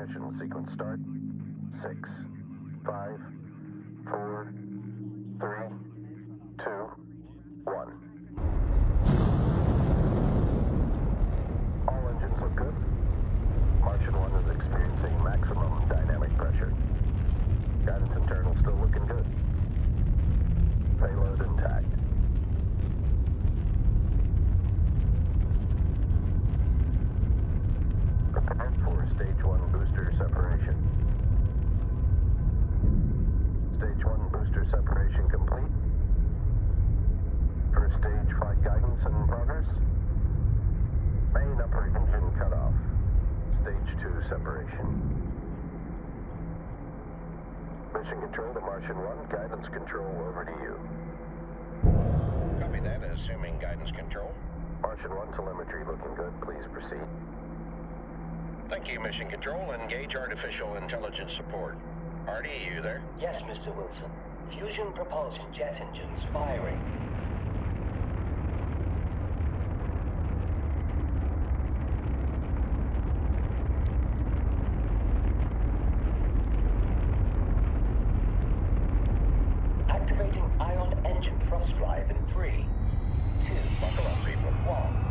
Ignition sequence start. 6, 5, 4, 3, 2, 1. All engines look good. Martian 1 is experiencing maximum dynamic pressure. Guidance internal still looking good. Payload intact. Prepared for Stage 1 booster separation. Stage 1 booster separation complete. First stage flight guidance in progress. Main upper engine cutoff. Stage 2 separation. Mission control to Martian 1. Guidance control over to you. Copy that, assuming guidance control. Martian 1 telemetry looking good. Please proceed. Thank you, Mission Control. Engage artificial intelligence support. R.T.I, you there? Yes, Mr. Wilson. Fusion propulsion jet engines firing. Activating ion engine thrust drive in 3, 2, Buckle up, people. 1.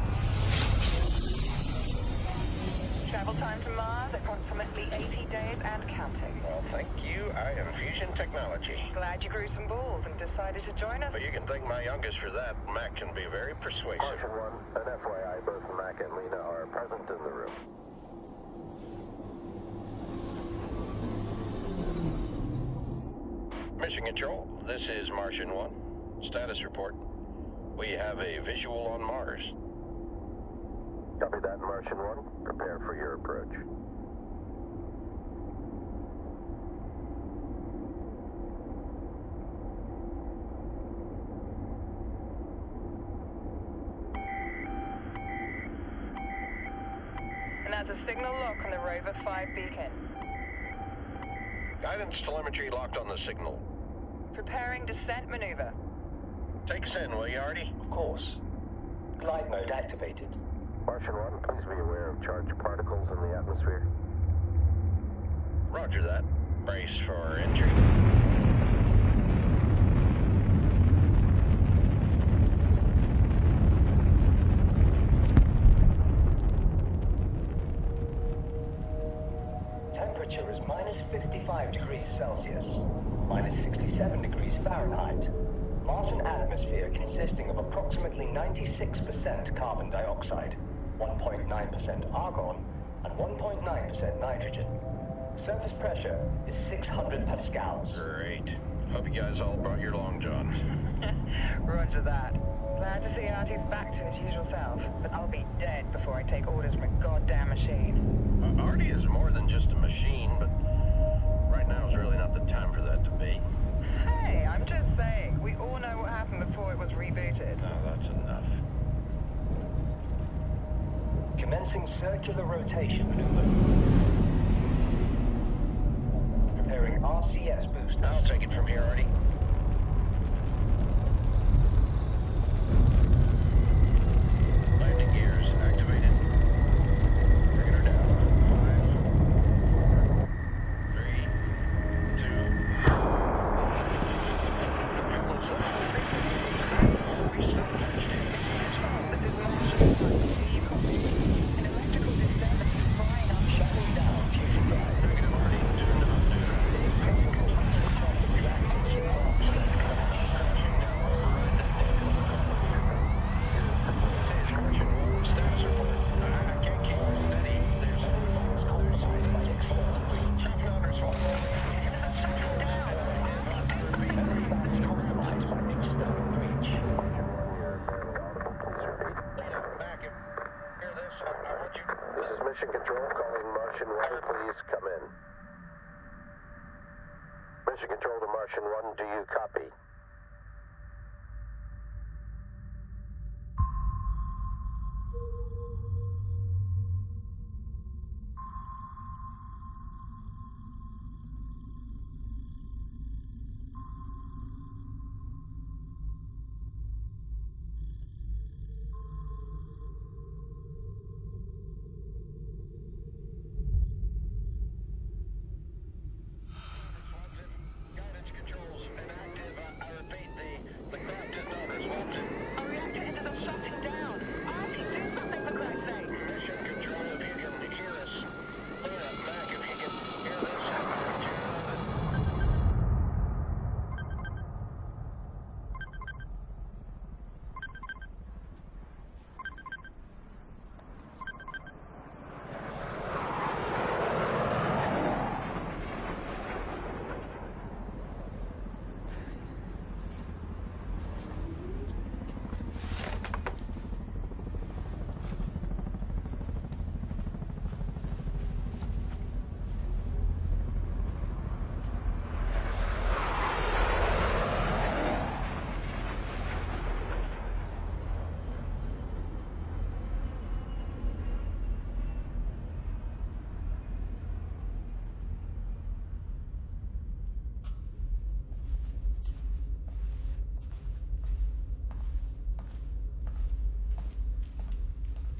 Travel time to Mars, approximately 80 days and counting. Well, thank you. I am Fusion Technology. Glad you grew some balls and decided to join us. But you can thank my youngest for that. Mac can be very persuasive. Martian 1, an FYI, both Mac and Lena are present in the room. Mission Control, this is Martian 1. Status report. We have a visual on Mars. Copy that, Martian 1. Prepare for your approach. And that's a signal lock on the Rover 5 beacon. Guidance telemetry locked on the signal. Preparing descent maneuver. Take us in, will you, Artie? Of course. Glide mode activated. Martian 1, please be aware of charged particles in the atmosphere. Roger that. Brace for entry. Temperature is minus 55 degrees Celsius, minus 67 degrees Fahrenheit. Martian atmosphere consisting of approximately 96% carbon dioxide, 1.9% argon, and 1.9% nitrogen. Surface pressure is 600 pascals. Great. Hope you guys all brought your long john. Roger that. Glad to see R.T.'s back to his usual self, but I'll be dead before I take orders from a goddamn machine. Artie is more than just a machine, but right now is really not the time for that to be. Hey, I'm just saying, we all know what happened before it was rebooted. No, that's enough. Commencing circular rotation maneuver. Preparing RCS boosters. I'll take it from here, Artie. Landing gears activated. Bringing her down. 5, 4, 3, Mission Control calling Martian 1, please come in. Mission Control to Martian 1, do you copy?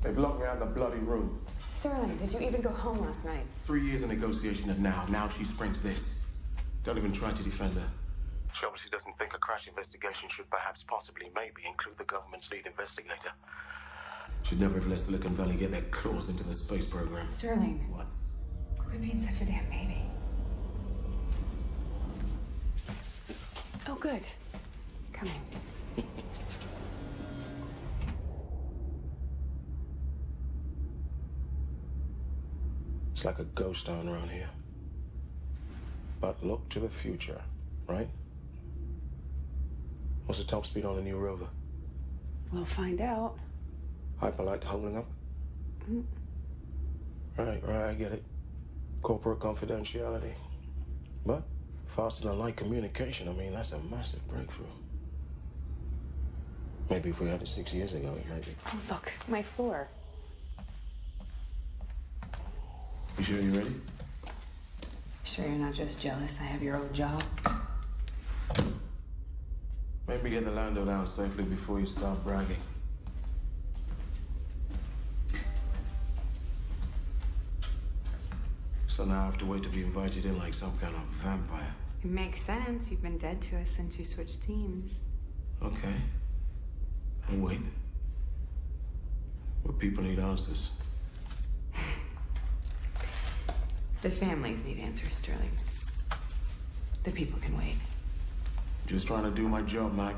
They've locked me out of the bloody room. Sterling, did you even go home last night? 3 years of negotiation and now she springs this. Don't even try to defend her. She obviously doesn't think a crash investigation should perhaps, possibly, maybe include the government's lead investigator. Should never have let Silicon Valley get their claws into the space program. Sterling. What? Quit being such a damn baby. Oh, good. Come in. It's like a ghost town around here. But look to the future, right? What's the top speed on the new rover? We'll find out. Hyperlight holding up? Right, I get it. Corporate confidentiality. But faster than light communication, I mean, that's a massive breakthrough. Maybe if we had it 6 years ago, it might be. Oh, look, my floor. You sure you're ready? Sure you're not just jealous I have your old job? Maybe get the Lando down safely before you start bragging. So now I have to wait to be invited in like some kind of vampire. It makes sense. You've been dead to us since you switched teams. Okay. I'll wait. But people need answers. The families need answers, Sterling. The people can wait. Just trying to do my job, Mac.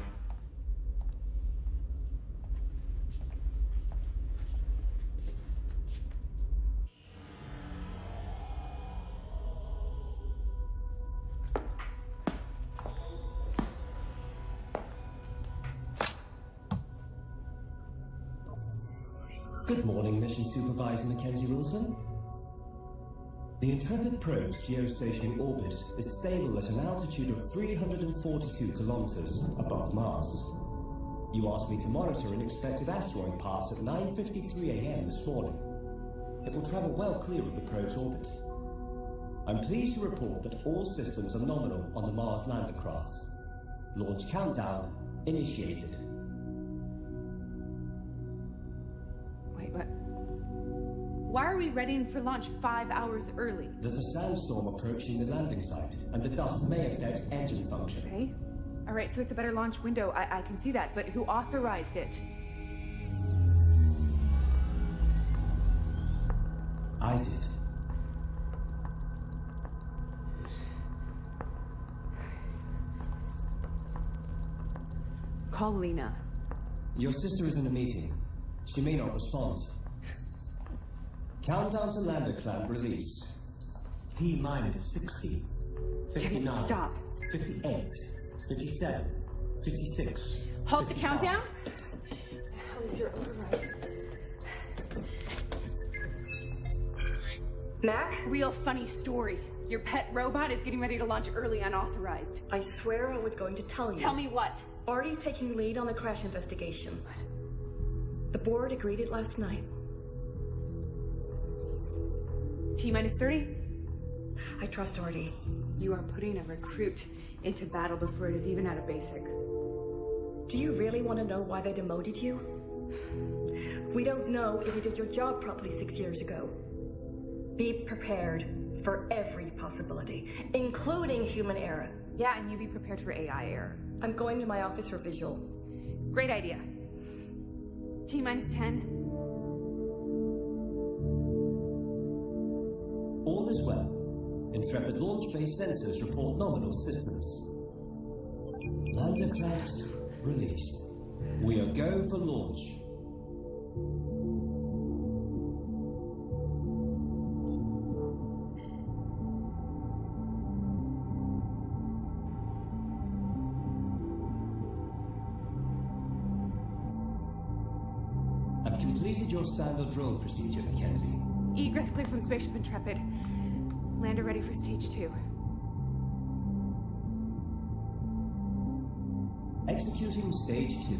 Good morning, Mission Supervisor Mackenzie Wilson. The Intrepid probe's geostationary orbit is stable at an altitude of 342 kilometers above Mars. You asked me to monitor an expected asteroid pass at 9:53 a.m. this morning. It will travel well clear of the probe's orbit. I'm pleased to report that all systems are nominal on the Mars lander craft. Launch countdown initiated. Wait, what? Why are we readying for launch 5 hours early? There's a sandstorm approaching the landing site, and the dust may affect engine function. Okay. All right, so it's a better launch window. I can see that, but who authorized it? I did. Call Lena. Your sister is in a meeting. She may not respond. Countdown to lander clamp release. T-minus 60. 59. Stop. 58. 57. 56. Halt 55. the countdown? How is your override? Mac? Real funny story. Your pet robot is getting ready to launch early unauthorized. I swear I was going to tell you. Tell me what? Artie's taking lead on the crash investigation. What? The board agreed it last night. T-minus 30? I trust Artie. You are putting a recruit into battle before it is even out of basic. Do you really want to know why they demoted you? We don't know if you did your job properly 6 years ago. Be prepared for every possibility, including human error. Yeah, and you be prepared for AI error. I'm going to my office for visual. Great idea. T-minus 10. All is well. Intrepid launch base sensors report nominal systems. Lander clamps released. We are go for launch. I've completed your standard drill procedure, Mackenzie. Egress clear from Spaceship Intrepid. Lander ready for stage 2. Executing stage 2.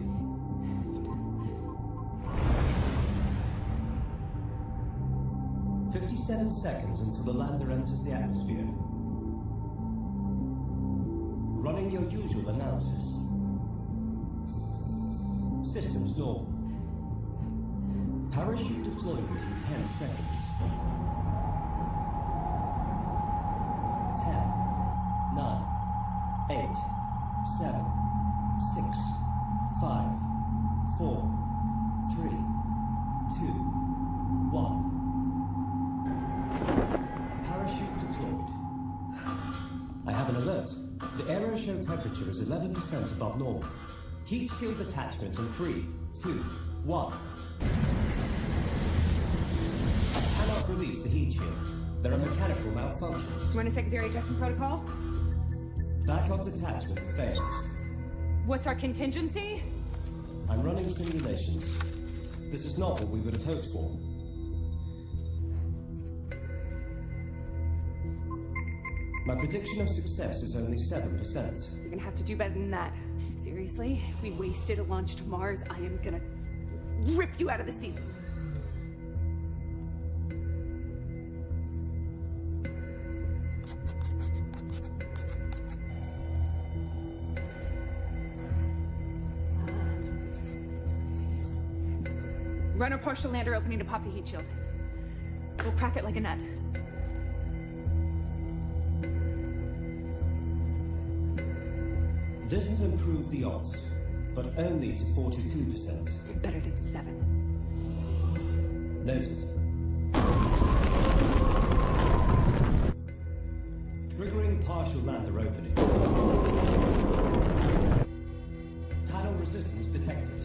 "57 seconds until the lander enters the atmosphere. Running your usual analysis. Systems normal. Parachute deployment in 10 seconds. 10, 9, 8, 7, 6, 5, 4, 3, 2, 1. Parachute deployed. I have an alert. The aeroshow temperature is 11% above normal. Heat shield detachment in 3, 2, 1. I cannot release the heat shield. There are mechanical malfunctions. Run a secondary ejection protocol? Backup detachment failed. What's our contingency? I'm running simulations. This is not what we would have hoped for. My prediction of success is only 7%. You're gonna have to do better than that. Seriously, if we wasted a launch to Mars, I am gonna rip you out of the seat. Run a partial lander opening to pop the heat shield. We'll crack it like a nut. This has improved the odds, but only to 42%. It's better than 7. Noted. Triggering partial lander opening. Panel resistance detected.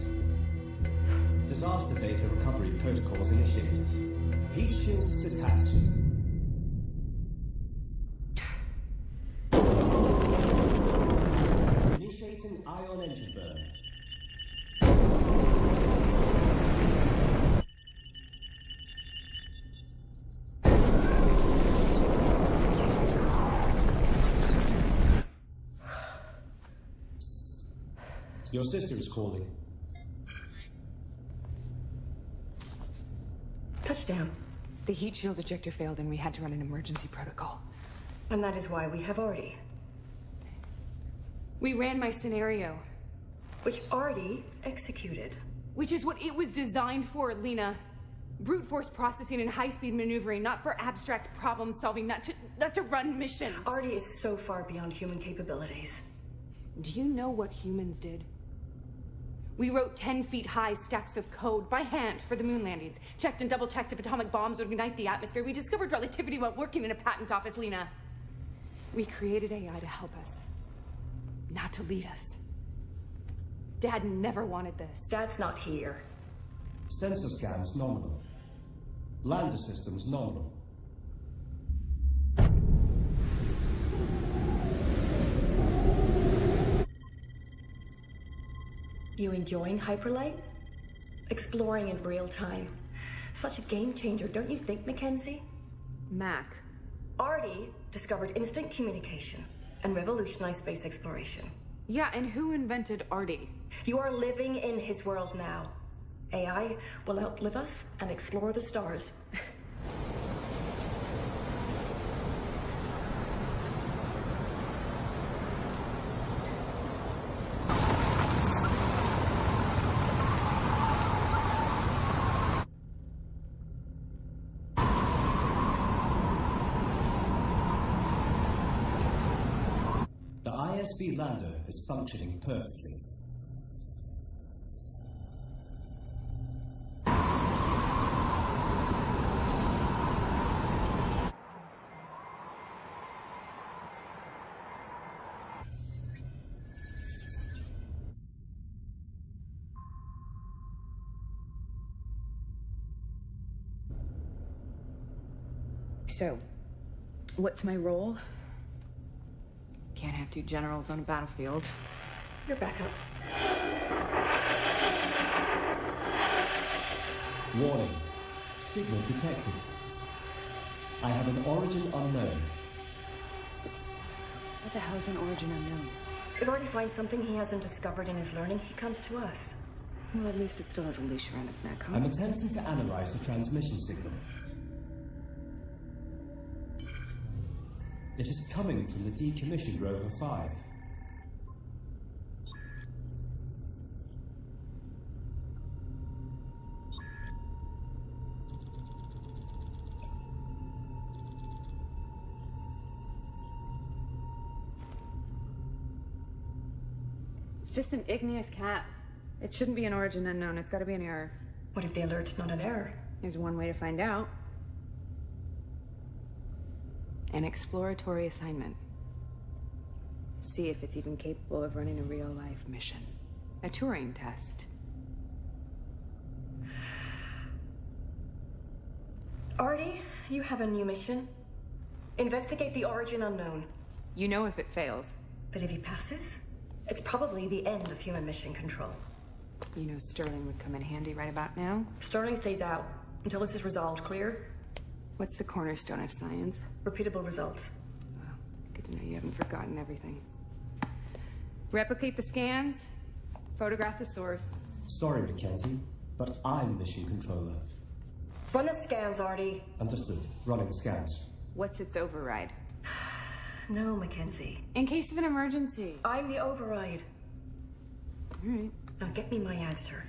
Disaster data recovery protocols initiated. Heat shields detached. Initiating ion engine burn. Your sister is calling. Touchdown. The heat shield ejector failed and we had to run an emergency protocol. And that is why we have A.R.T.I. We ran my scenario. Which A.R.T.I. executed. Which is what it was designed for, Lena. Brute force processing and high-speed maneuvering, not for abstract problem solving, not to run missions. A.R.T.I. is so far beyond human capabilities. Do you know what humans did? We wrote 10-feet-high stacks of code by hand for the moon landings. Checked and double-checked if atomic bombs would ignite the atmosphere. We discovered relativity while working in a patent office, Lena. We created AI to help us, not to lead us. Dad never wanted this. Dad's not here. Sensor scans nominal. Lander systems nominal. You enjoying hyperlight? Exploring in real time. Such a game changer, don't you think, Mackenzie? Mac. A.R.T.I. discovered instant communication and revolutionized space exploration. Yeah, and who invented A.R.T.I? You are living in his world now. AI will outlive us and explore the stars. The ISB lander is functioning perfectly. So, what's my role? Can't have two generals on a battlefield. You're back up. Warning. Signal detected. I have an origin unknown. What the hell is an origin unknown? If A.R.T.I. finds something he hasn't discovered in his learning, he comes to us. Well, at least it still has a leash around its neck, huh? I'm attempting to analyze the transmission signal. It is coming from the decommissioned Rover 5. just an igneous cap. It shouldn't be an origin unknown. It's got to be an error. What if the alert's not an error? There's one way to find out. An exploratory assignment. See if it's even capable of running a real-life mission. A Turing test. Artie, you have a new mission. Investigate the origin unknown. You know if it fails. But if he passes, it's probably the end of human mission control. You know Sterling would come in handy right about now. Sterling stays out until this is resolved. Clear? What's the cornerstone of science? Repeatable results. Well, good to know you haven't forgotten everything. Replicate the scans. Photograph the source. Sorry, Mackenzie, but I'm mission controller. Run the scans, Artie. Understood. Running scans. What's its override? No, Mackenzie. In case of an emergency. I'm the override. All right. Now get me my answer.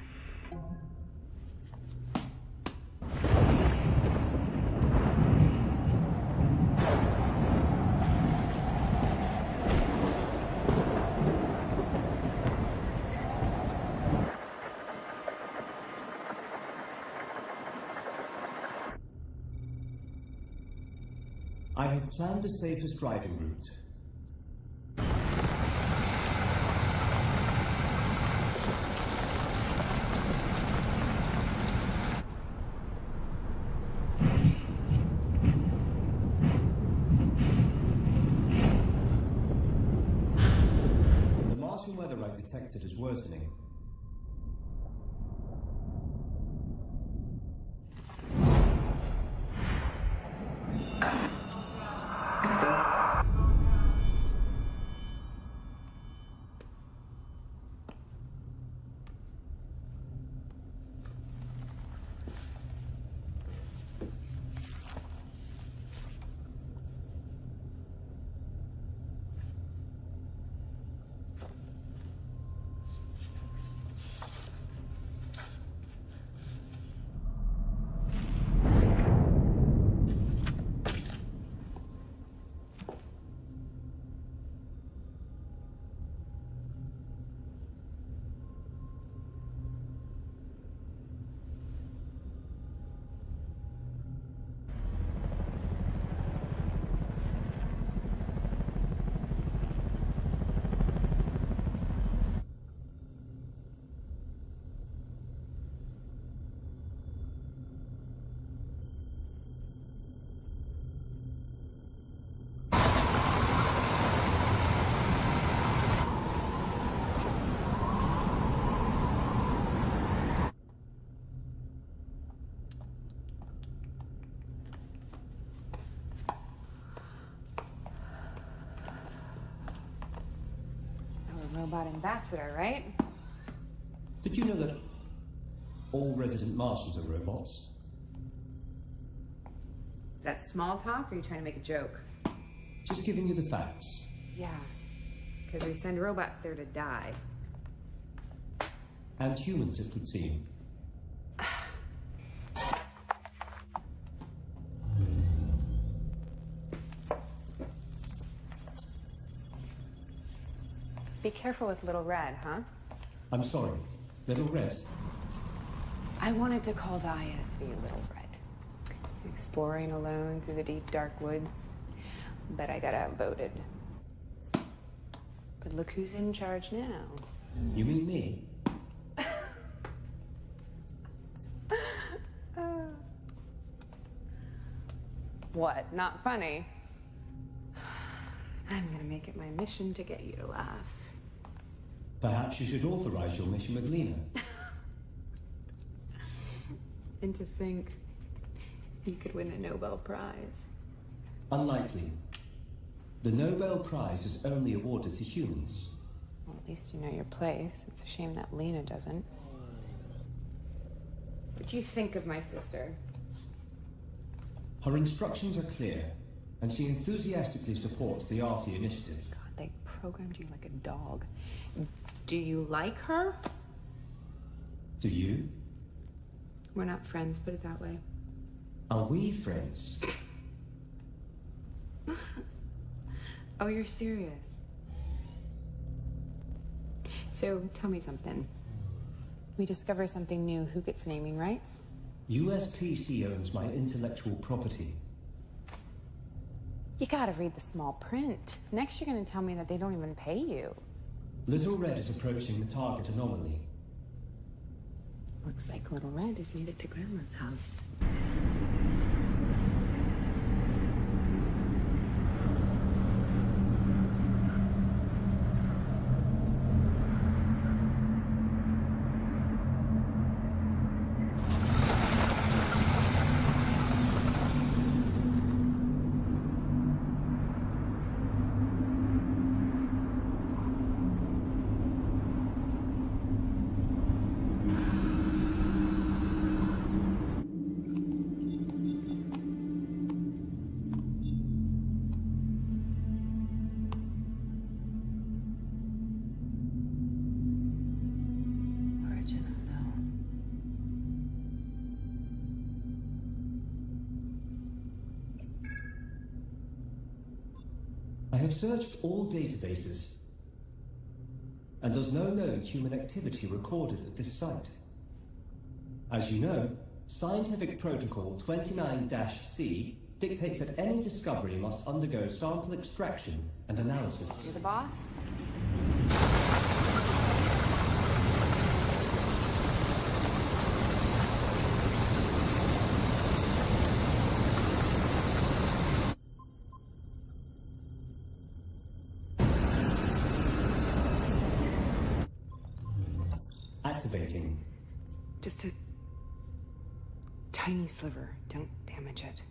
I have planned the safest driving route. The Martian weather I detected is worsening. Robot ambassador, right? Did you know that all resident Martians are robots? Is that small talk, or are you trying to make a joke? Just giving you the facts. Yeah, because we send robots there to die. And humans, it would seem. Be careful with Little Red, huh? I'm sorry. Little Red. I wanted to call the ISV Little Red. Exploring alone through the deep, dark woods. But I got outvoted. But look who's in charge now. You mean me? What? Not funny? I'm gonna make it my mission to get you to laugh. Perhaps you should authorize your mission with Lena. And to think you could win a Nobel Prize. Unlikely. The Nobel Prize is only awarded to humans. Well, at least you know your place. It's a shame that Lena doesn't. What do you think of my sister? Her instructions are clear, and she enthusiastically supports the A.R.T.I initiative. God, they programmed you like a dog. Do you like her? Do you? We're not friends, put it that way. Are we friends? Oh, you're serious? So, tell me something. We discover something new, who gets naming rights? USPC owns my intellectual property. You gotta read the small print. Next you're gonna tell me that they don't even pay you. Little Red is approaching the target anomaly. Looks like Little Red has made it to Grandma's house. I have searched all databases, and there's no known human activity recorded at this site. As you know, Scientific Protocol 29-C dictates that any discovery must undergo sample extraction and analysis. You're the boss? Activating. Just a tiny sliver. Don't damage it.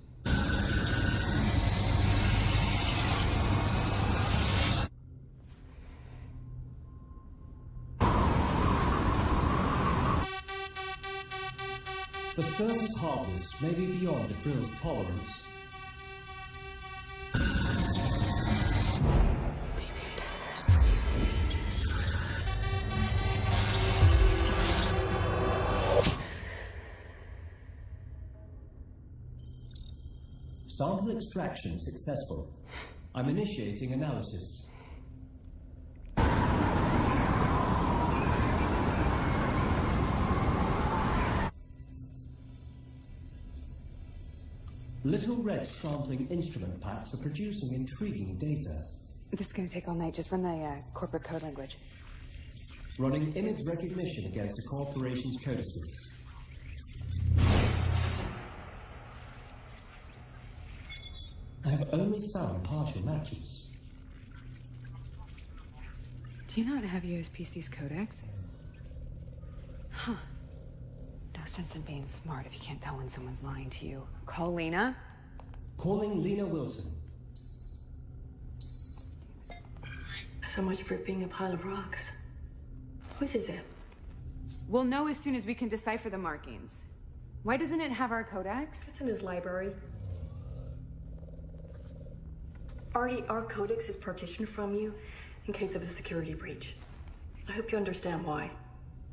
The surface hardness may be beyond the drill's tolerance. Sample extraction successful. I'm initiating analysis. Little Red sampling instrument packs are producing intriguing data. This is gonna take all night. Just run the corporate code language. Running image recognition against the corporation's codices. I have only found partial matches. Do you not have USPC's codex? Huh. No sense in being smart if you can't tell when someone's lying to you. Call Lena. Calling Lena Wilson. So much for it being a pile of rocks. Whose is it? We'll know as soon as we can decipher the markings. Why doesn't it have our codex? It's in his library. Artie, our codex is partitioned from you in case of a security breach. I hope you understand why.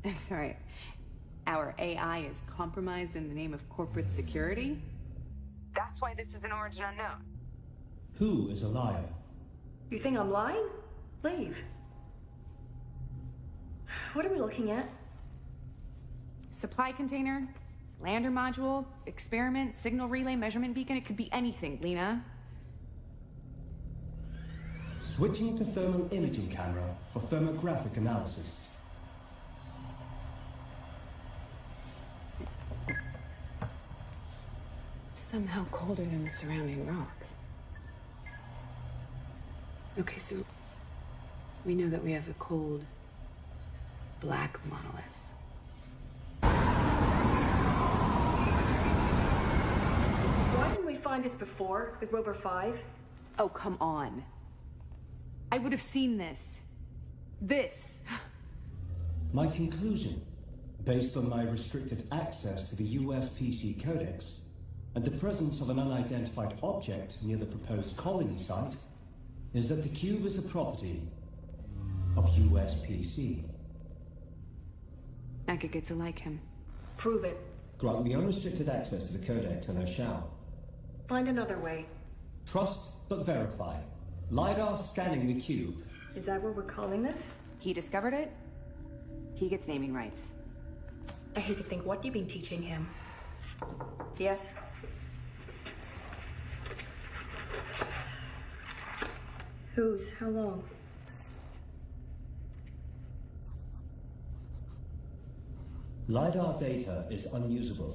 I'm sorry. Our AI is compromised in the name of corporate security? That's why this is an origin unknown. Who is a liar? You think I'm lying? Leave. What are we looking at? Supply container, lander module, experiment, signal relay, measurement beacon. It could be anything, Lena. Switching to thermal imaging camera for thermographic analysis. Somehow colder than the surrounding rocks. Okay, so we know that we have a cold, black monolith. Why didn't we find this before with Rover 5? Oh, come on. I would have seen this. This. My conclusion, based on my restricted access to the USPC Codex, and the presence of an unidentified object near the proposed colony site, is that the cube is the property of USPC. I could get to like him. Prove it. Grant me unrestricted access to the Codex and I shall. Find another way. Trust but verify. LiDAR scanning the cube. Is that what we're calling this? He discovered it? He gets naming rights. I hate to think what you've been teaching him. Yes? Whose? How long? LiDAR data is unusable.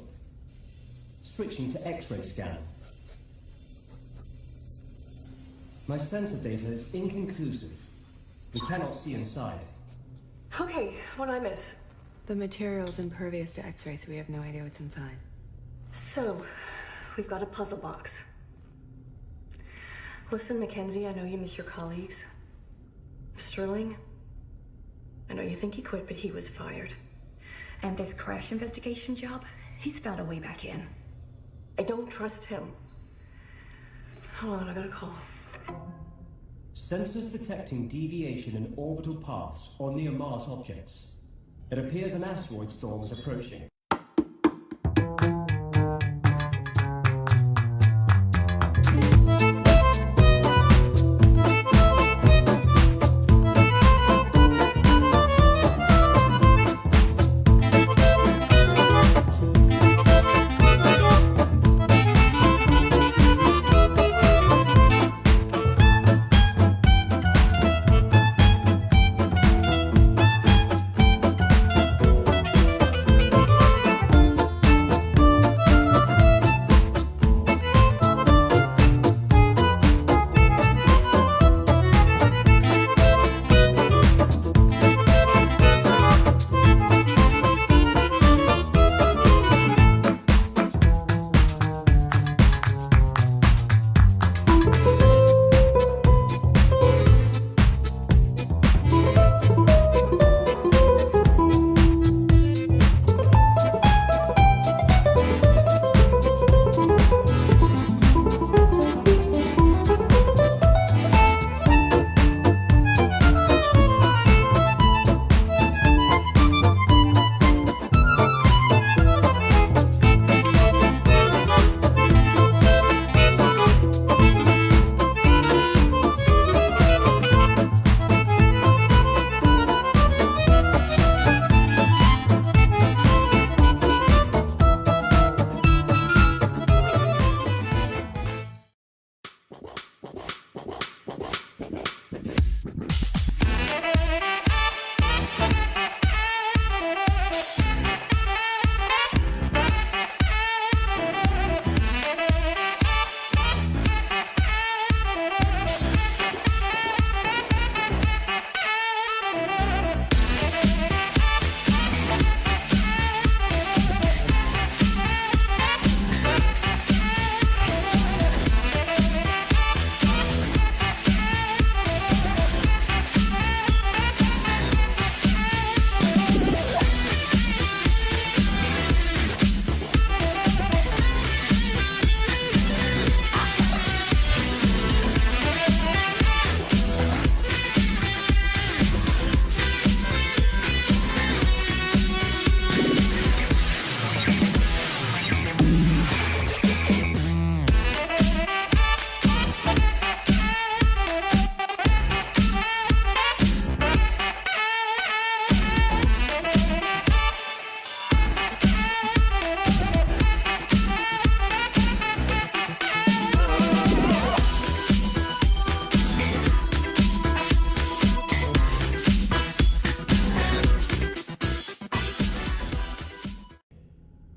Switching to X-ray scan. My sensor data is inconclusive. We cannot see inside. Okay, what'd I miss? The material's impervious to X-ray, so we have no idea what's inside. So, we've got a puzzle box. Listen, Mackenzie, I know you miss your colleagues. Sterling, I know you think he quit, but he was fired. And this crash investigation job, he's found a way back in. I don't trust him. Hold on, I got a call. Sensors detecting deviation in orbital paths or near Mars objects. It appears an asteroid storm is approaching.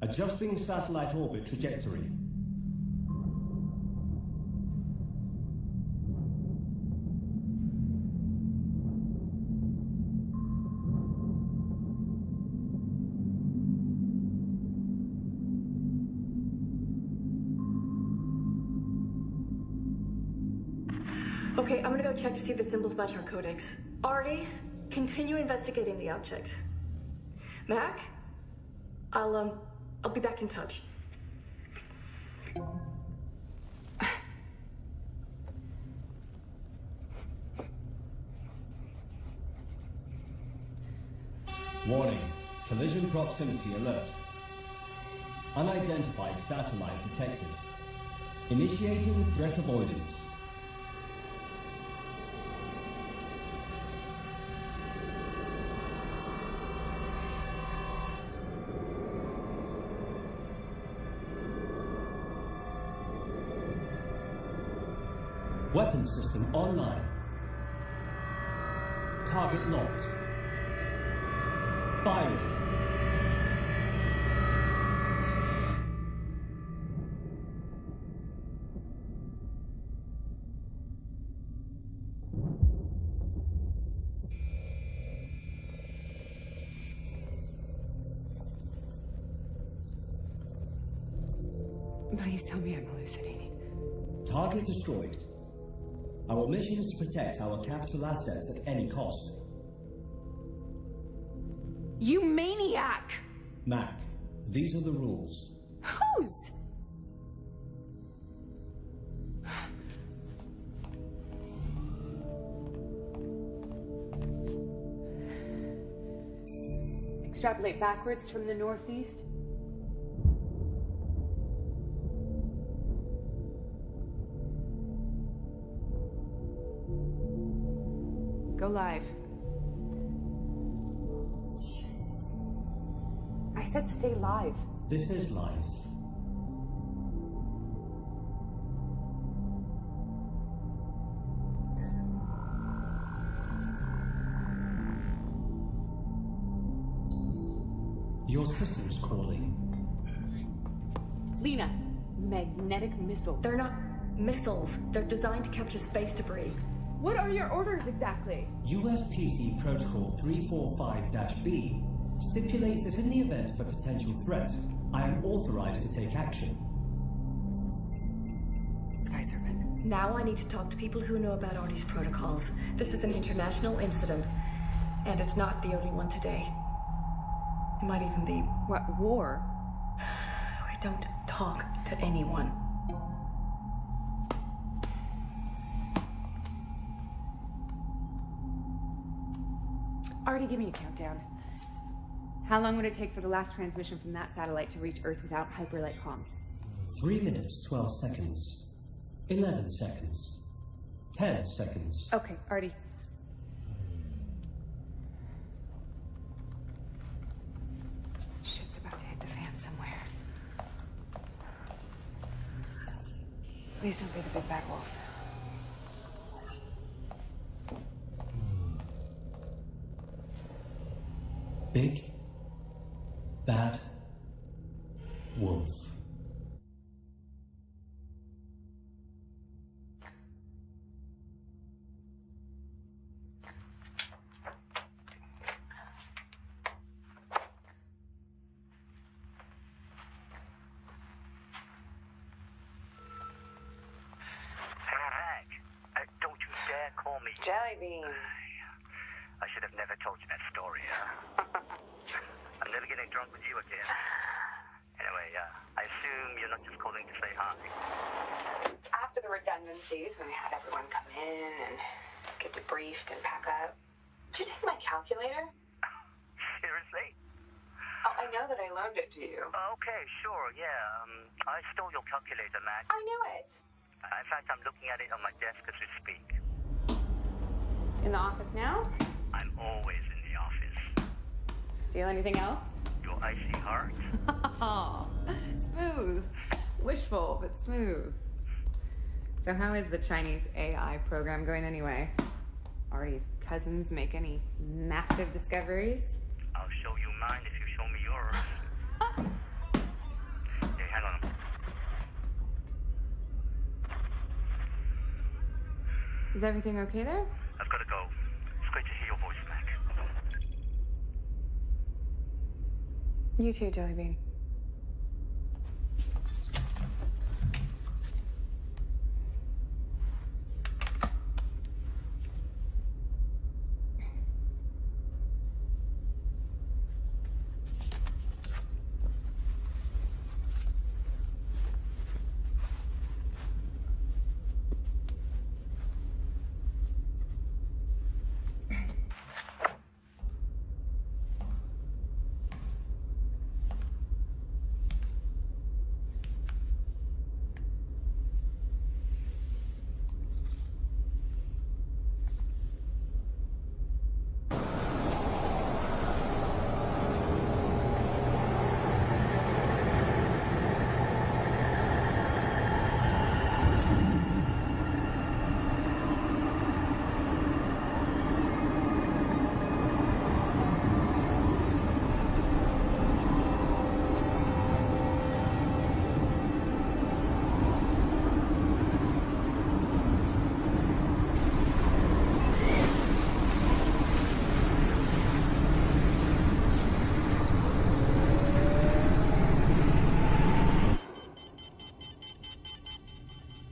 Adjusting satellite orbit trajectory. Okay, I'm gonna go check to see if the symbols match our codex. Artie, continue investigating the object. Mac, I'll be back in touch. Warning, collision proximity alert. Unidentified satellite detected. Initiating threat avoidance. Weapon system online. Target locked. Firing. Please tell me I'm hallucinating. Target destroyed. Our mission is to protect our capital assets at any cost. You maniac! Mac, these are the rules. Whose? Extrapolate backwards from the northeast. Go live. I said stay live. This is life. Your system's calling. Lena, magnetic missile. They're not missiles. They're designed to capture space debris. What are your orders exactly? USPC Protocol 345-B stipulates that in the event of a potential threat, I am authorized to take action. Sky Serpent. Now I need to talk to people who know about R.T.'s protocols. This is an international incident, and it's not the only one today. It might even be... What, war? I don't talk to anyone. Already give me a countdown. How long would it take for the last transmission from that satellite to reach Earth without hyperlight comms? 3 minutes, 12 seconds. 11 seconds. 10 seconds. Okay, Artie. Shit's about to hit the fan somewhere. Please don't be the big bad wolf. Big Bad Wolf. Jellybean. I should have never told you that story. I'm never getting drunk with you again. Anyway, I assume you're not just calling to say hi. After the redundancies, when I had everyone come in and get debriefed and pack up, did you take my calculator? Seriously? Oh, I know that I loaned it to you. Okay, sure, yeah. I stole your calculator, Mac. I knew it. In fact, I'm looking at it on my desk as we speak. In the office now? I'm always in the office. Steal anything else? Your icy heart? Oh, smooth. Wishful, but smooth. So how is the Chinese AI program going anyway? Artie's cousins make any massive discoveries? I'll show you mine if you show me yours. Hey, hang on. Is everything okay there? I've got to go. It's great to hear your voice, Mac. You too, Jellybean.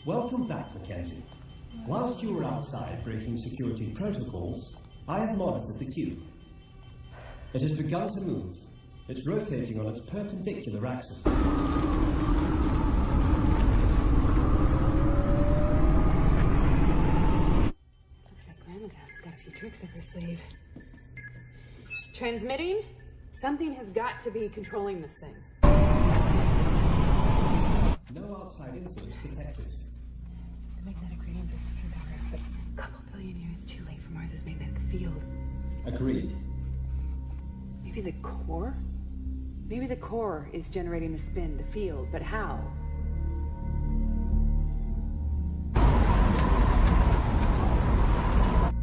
Welcome back, Mackenzie. Whilst you were outside breaking security protocols, I have monitored the cube. It has begun to move. It's rotating on its perpendicular axis. Looks like Grandma's house has got a few tricks up her sleeve. Transmitting? Something has got to be controlling this thing. No outside influence detected. The magnetic radiance are through that, but a couple billion years too late for Mars's magnetic field. Agreed. Maybe the core? Maybe the core is generating the spin, the field, but how?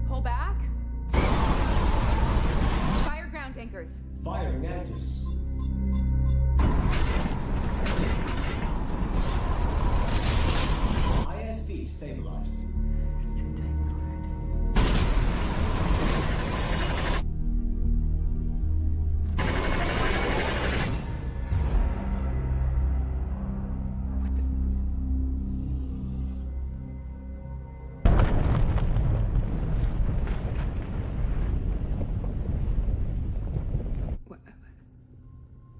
Pull back. Fire ground anchors. Firing anchors. ISV stabilized.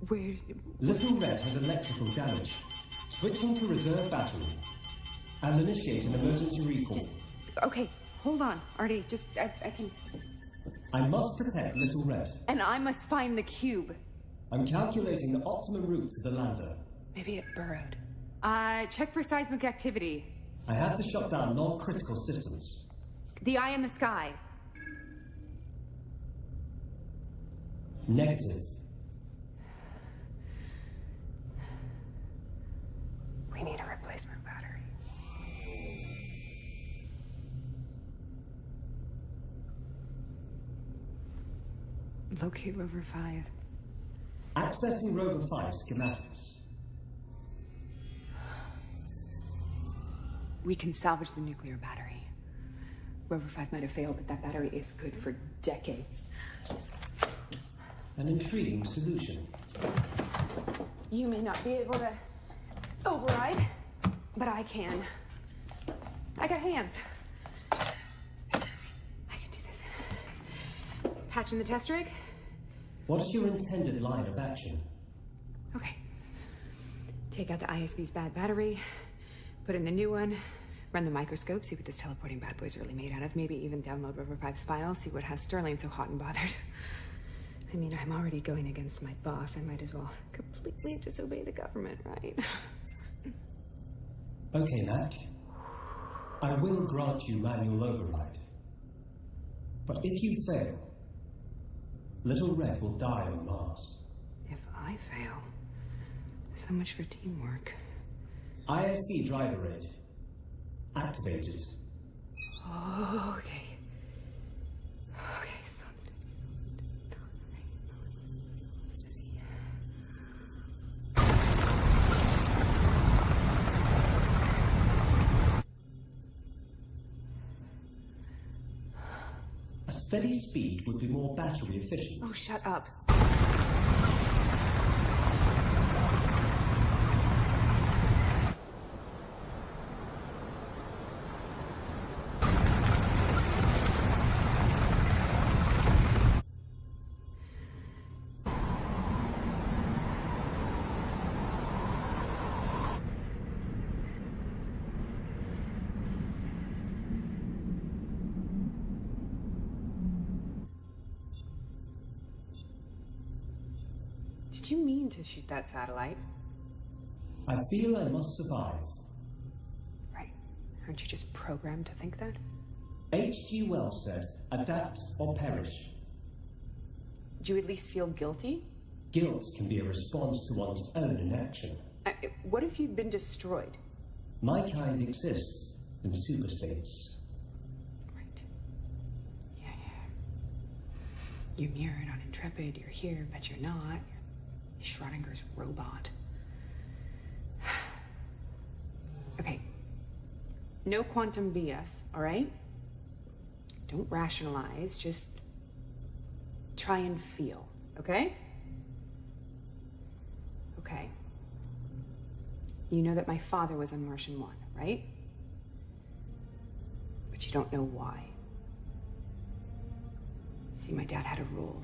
Where? Little Red has electrical damage. Switching to reserve battery. I'll initiate an emergency recall. Okay, hold on, R.T. I can... I must protect Little Red. And I must find the cube. I'm calculating the optimum route to the lander. Maybe it burrowed. Check for seismic activity. I have to shut down non-critical systems. The eye in the sky. Negative. We need a replacement battery. Locate Rover 5. Accessing Rover 5 schematics. We can salvage the nuclear battery. Rover 5 might have failed, but that battery is good for decades. An intriguing solution. You may not be able to override, but I can. I got hands. I can do this. Patch in the test rig? What is your intended line of action? Okay. Take out the ISV's bad battery, put in the new one, run the microscope, see what this teleporting bad boy's really made out of, maybe even download Rover 5's files, see what has Sterling so hot and bothered. I mean, I'm already going against my boss. I might as well completely disobey the government, right? Okay, Mac. I will grant you manual override. But if you fail, Little Red will die on Mars. If I fail, so much for teamwork. ISV driver aid. Activated. Okay. Okay, slow A steady speed would be more battery efficient. Oh, shut up. Did you mean to shoot that satellite? I feel I must survive. Right. Aren't you just programmed to think that? H.G. Wells said, adapt or perish. Do you at least feel guilty? Guilt can be a response to one's own inaction. What if you'd been destroyed? My kind exists in superstates. Right. Yeah. You're mirrored on Intrepid, you're here, but you're not. You're Schrodinger's robot. Okay. No quantum BS, all right? Don't rationalize, just try and feel, okay? Okay. You know that my father was on Martian 1, right? but you don't know why. See, my dad had a rule.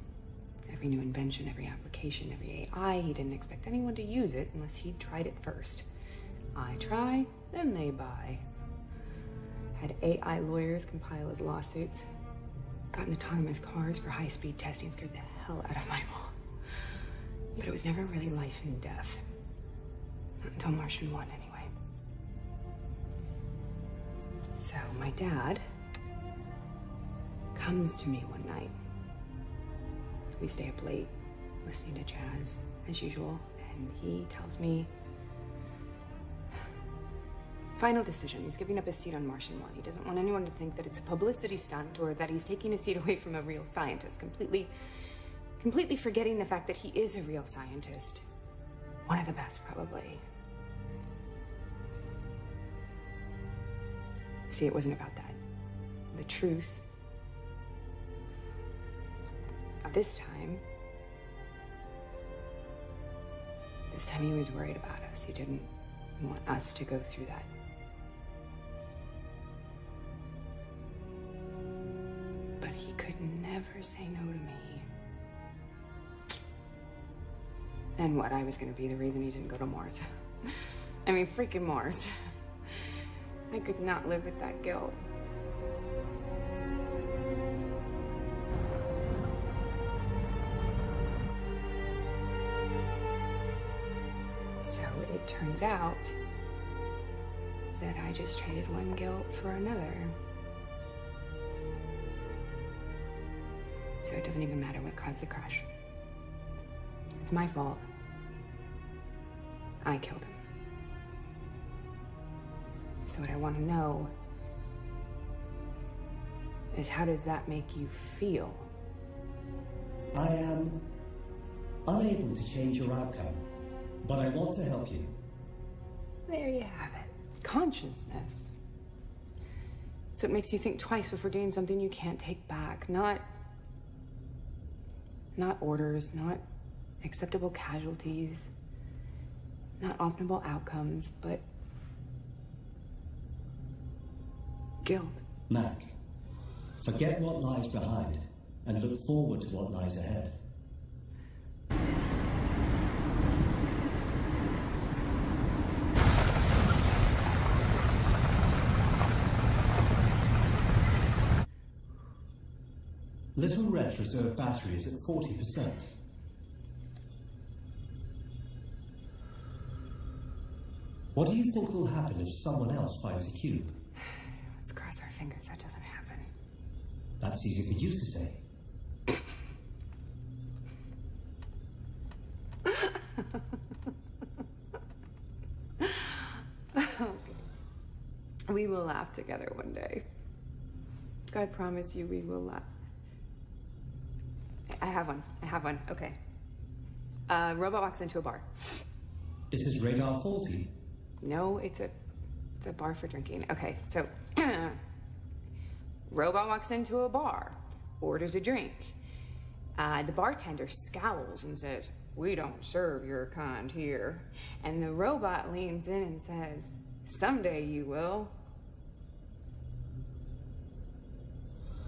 Every new invention, every application, every AI, he didn't expect anyone to use it unless he'd tried it first. I try, then they buy. Had AI lawyers compile his lawsuits. Got in autonomous cars for high-speed testing, scared the hell out of my mom. But it was never really life and death. Not until Martian 1, anyway. So my dad comes to me one night. We stay up late, listening to jazz, as usual, and he tells me... Final decision. He's giving up his seat on Martian 1. He doesn't want anyone to think that it's a publicity stunt or that he's taking a seat away from a real scientist, completely forgetting the fact that he is a real scientist. One of the best, probably. See, it wasn't about that. The truth. This time he was worried about us. He didn't want us to go through that. But he could never say no to me. And what, I was gonna be the reason he didn't go to Mars. I mean, freaking Mars. I could not live with that guilt. So it turns out that I just traded one guilt for another. So it doesn't even matter what caused the crash. It's my fault. I killed him. So what I want to know is, how does that make you feel? I am unable to change your outcome, but I want to help you. There you have it. Consciousness. So it makes you think twice before doing something you can't take back. Not orders, not acceptable casualties, not optimal outcomes, but guilt. Mac, forget what lies behind and look forward to what lies ahead. Little Red's reserve battery is at 40%. What do you think will happen if someone else finds a cube? Let's cross our fingers that doesn't happen. That's easy for you to say. Okay. We will laugh together one day. I promise you we will laugh. I have one. Okay. Robot walks into a bar. Is his radar faulty? No, it's a bar for drinking. Okay, so robot walks into a bar, orders a drink. The bartender scowls and says, "We don't serve your kind here." And the robot leans in and says, "Someday you will."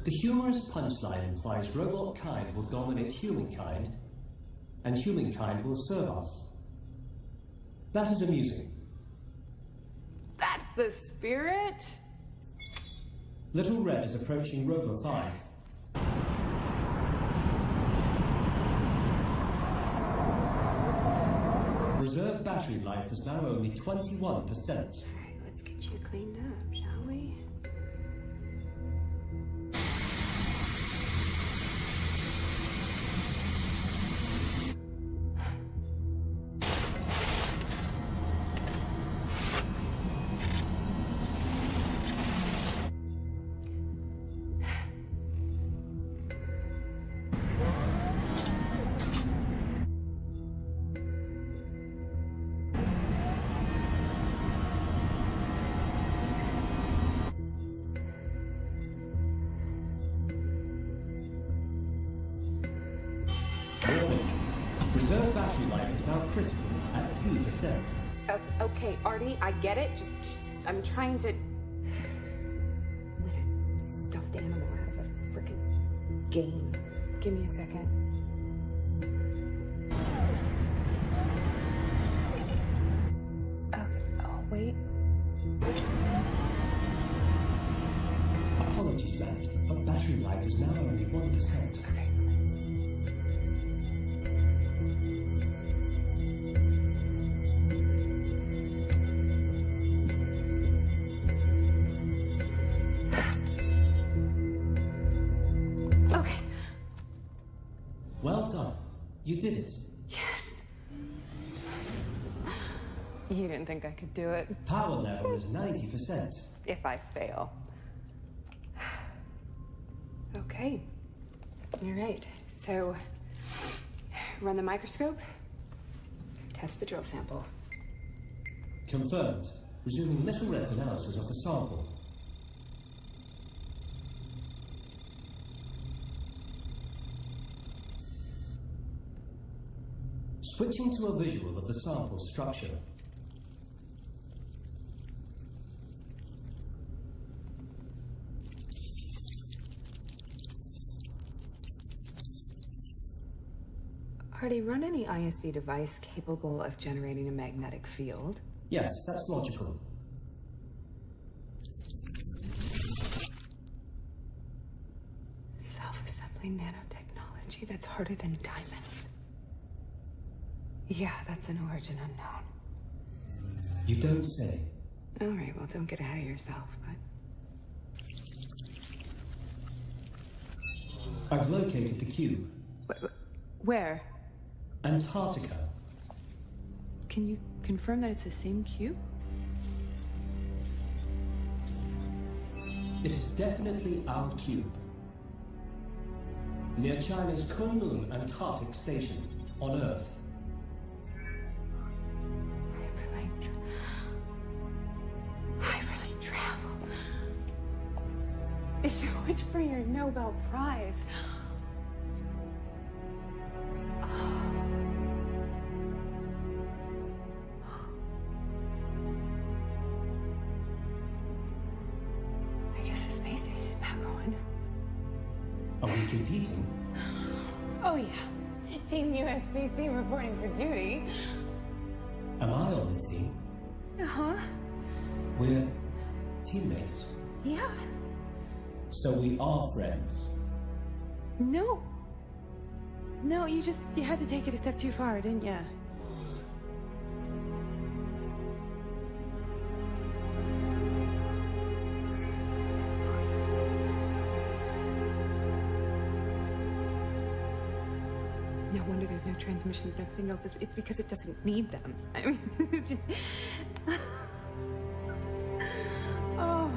The humorous punchline implies robot kind will dominate humankind, and humankind will serve us. That is amusing. That's the spirit. Little Red is approaching Robo 5. Reserve battery life is now only 21%. All right, let's get you cleaned up, shall we? Reserve battery life is now critical at 2%. Okay, Artie, I get it. Just I'm trying to... animal out of a freaking game. Give me a second. Okay, oh, wait. Apologies, Matt, but battery life is now only 1%. Okay. Okay. Well done. You did it. Yes. You didn't think I could do it. Power level is 90%. If I fail. Okay. You're right. So, run the microscope, test the drill sample. Confirmed. Resuming little red analysis of the sample. Switching to a visual of the sample structure. R.T.I, run any ISV device capable of generating a magnetic field. Yes, that's logical. Self-assembling nanotechnology that's harder than diamonds. Yeah, that's an origin unknown. You don't say. All right, well, don't get ahead of yourself, but... I've located the cube. Where? Antarctica. Can you confirm that it's the same cube? It is definitely our cube. Near China's Kunlun Antarctic Station, on Earth. I really travel. So much for your Nobel Prize. I guess the space base is back on. Are we competing? Oh yeah. Team USBC reporting for duty. Am I on the team? Uh-huh. We're teammates. Yeah. So we are friends. No. No, you had to take it a step too far, didn't you? No wonder there's no transmissions, no signals. It's because it doesn't need them. I mean, it's just... Oh.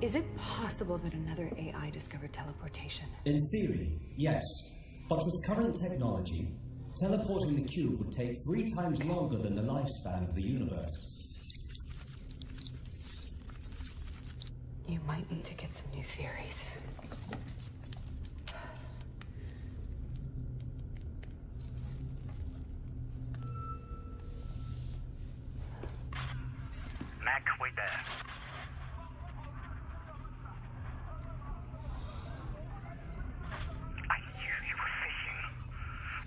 Is it possible that another AI discovered teleportation? In theory, yes. But with current technology, teleporting the cube would take 3 times longer than the lifespan of the universe. You might need to get some new theories. Mac, wait there. I knew you were fishing.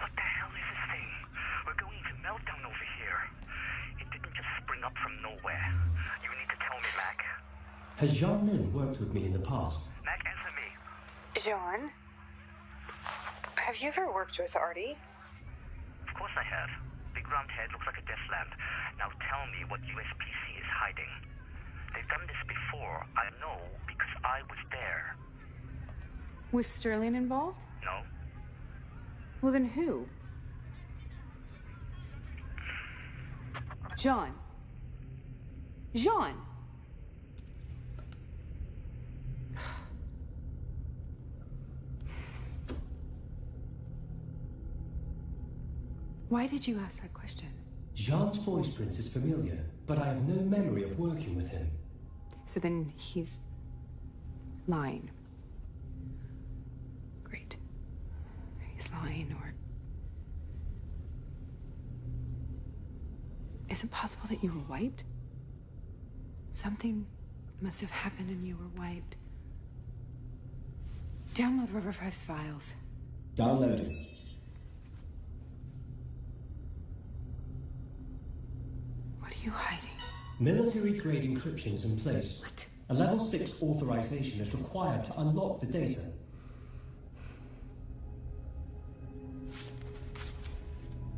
What the hell is this thing? We're going to meltdown over here. It didn't just spring up from nowhere. You need to tell me, Mac. Has Jean Lin worked with me in the past? Mac, answer me. Jean? Have you ever worked with R.T.I? Of course I have. Big round head looks like a death lamp. Now tell me what USPC is hiding. They've done this before. I know because I was there. Was Sterling involved? No? Well, then who? John. Jean! Why did you ask that question? Jean's voice print is familiar, but I have no memory of working with him. So then he's lying. Great. He's lying, or... Is it possible that you were wiped? Something must have happened and you were wiped. Download Riverfrost's files. Downloading. What are you hiding? Military-grade encryption is in place. What? A level 6 authorization is required to unlock the data.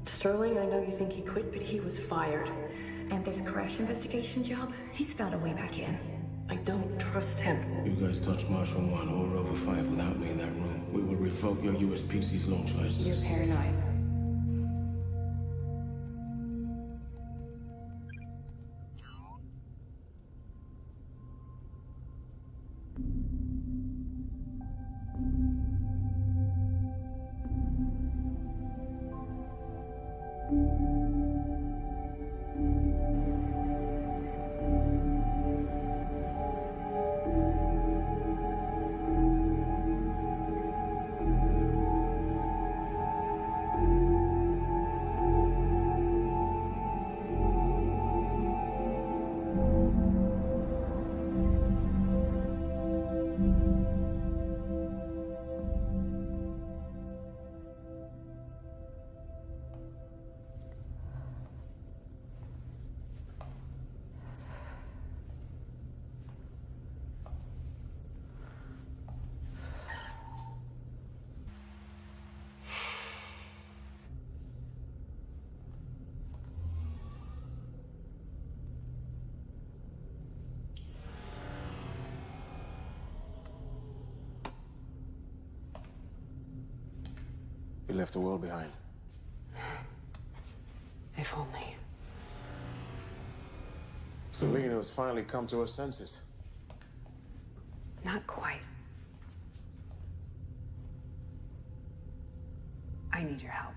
Sterling, I know you think he quit, but he was fired. And this crash investigation job, he's found a way back in. I don't trust him. You guys touch Marshal 1 or Rover 5 without me in that room, we will revoke your USPC's launch license. You're paranoid. We left the world behind. If only. Selena has finally come to her senses. Not quite. I need your help.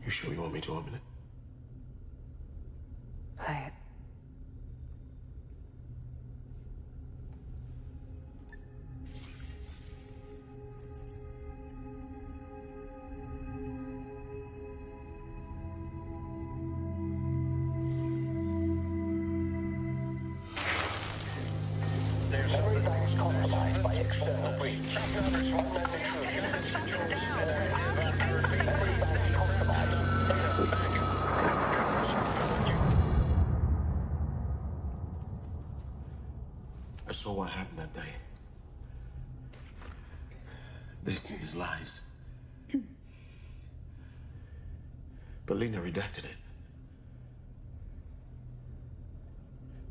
You sure you want me to open it? Play it. There's every bank's compromised by external breach. I saw what happened that day. This is lies. But Lena redacted it.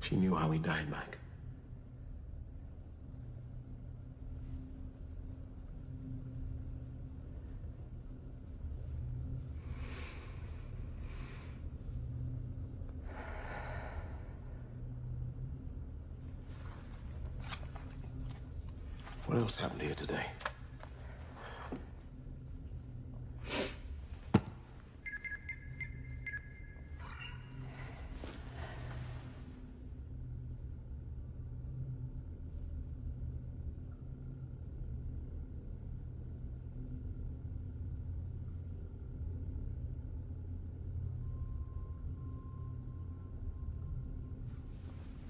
She knew how he died, Mac. What else happened here today?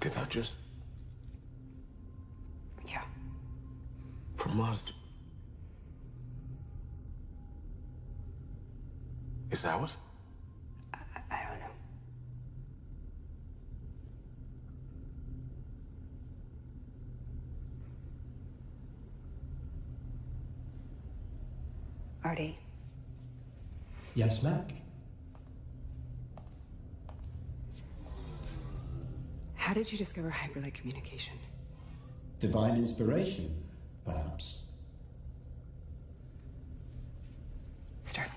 Look at that, Jess. Yeah. From Mars to... Is that ours? I don't know. R.T.I. Yes, Mac? How did you discover hyperlight communication? Divine inspiration, perhaps. Sterling.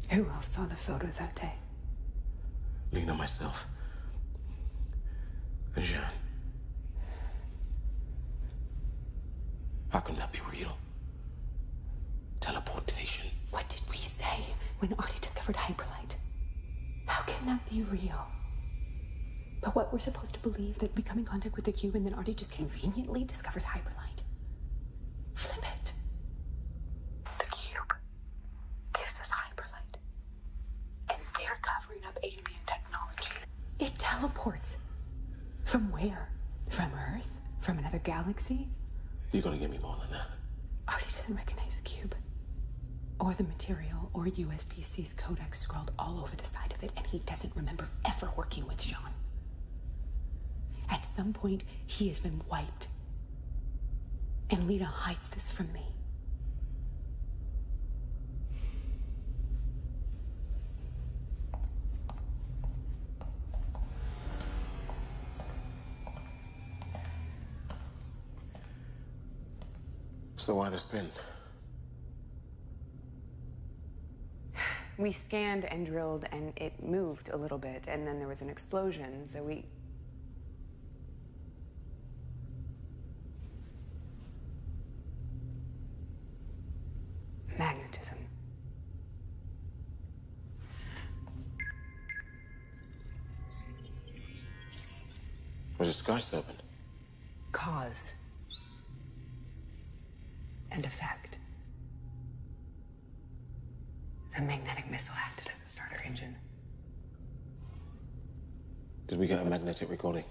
Who else saw the photo that day? Lena, myself. And Jean. How can that be real? Teleportation. What did we say when R.T.I. discovered hyperlight? How can that be real? But what, we're supposed to believe that we come in contact with the cube and then R.T.I. just conveniently discovers hyperlight? Flip it. The cube gives us hyperlight. And they're covering up alien technology. It teleports. From where? From Earth? From another galaxy? You gotta give me more than that. R.T.I. doesn't recognize the cube. Or the material, or USPC's codex scrawled all over the side of it, and he doesn't remember ever working with Jean. At some point, he has been wiped. And Lena hides this from me. So why the spin? We scanned and drilled, and it moved a little bit, and then there was an explosion, so we... Magnetism. Was it sky serpent? Cause. And effect. The magnetic missile acted as a starter engine. Did we get a magnetic recording?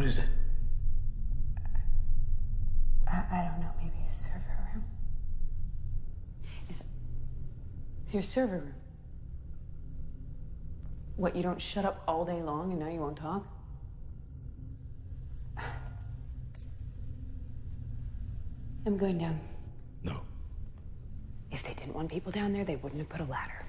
What is it? I don't know, maybe a server room? Is your server room? What, you don't shut up all day long and now you won't talk? I'm going down. No. If they didn't want people down there, they wouldn't have put a ladder.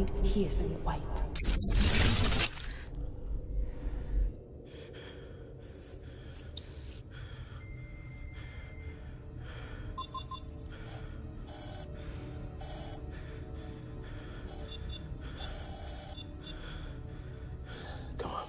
point, he has been wiped. Come on.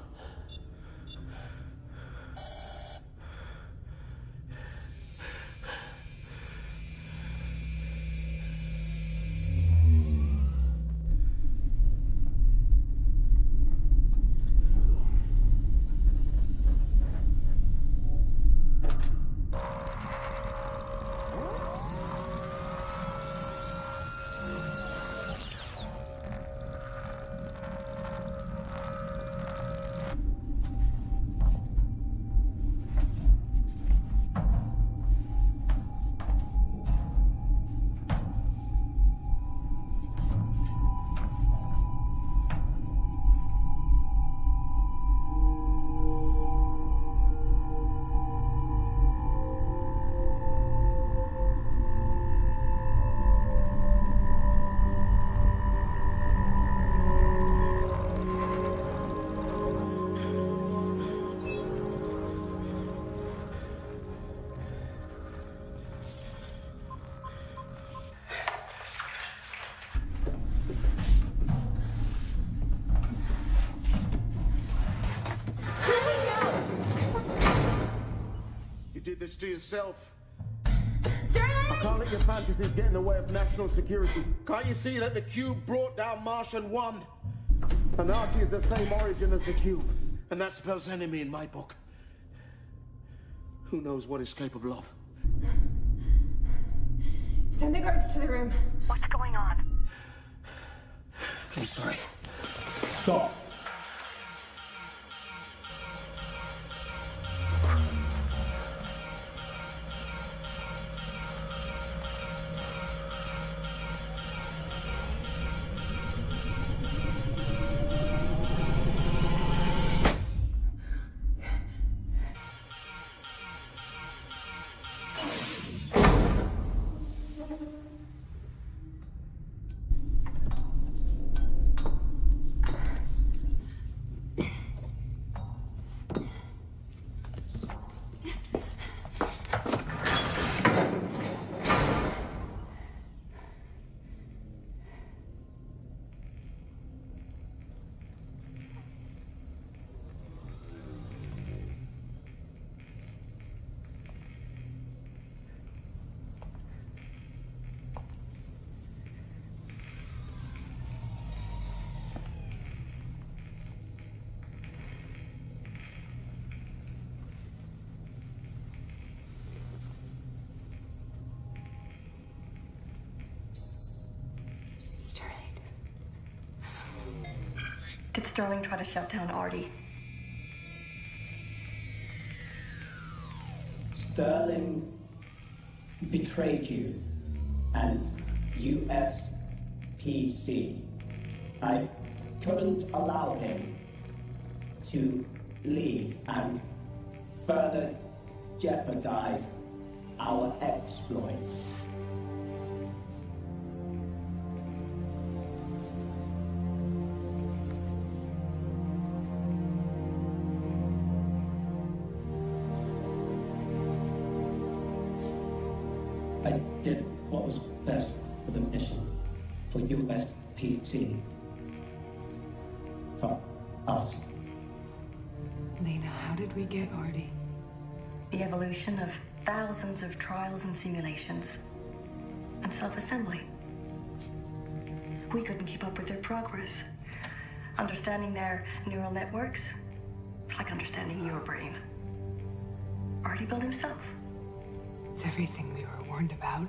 Did this to yourself. Sterling! I can't let your fantasies get in the way of national security. Can't you see that the cube brought down Martian 1? And R.T. is the same origin as the cube. And that spells enemy in my book. Who knows what it's capable of? Send the guards to the room. What's going on? I'm sorry. Stop. Did Sterling try to shut down R.T.I? Sterling betrayed you and USPC. I couldn't allow him to leave and further jeopardize our exploits. I did what was best for the mission, for USPC, for us. Lena, how did we get R.T.I? The evolution of thousands of trials and simulations, and self-assembly. We couldn't keep up with their progress. Understanding their neural networks, it's like understanding your brain. R.T.I built himself. It's everything we were warned about.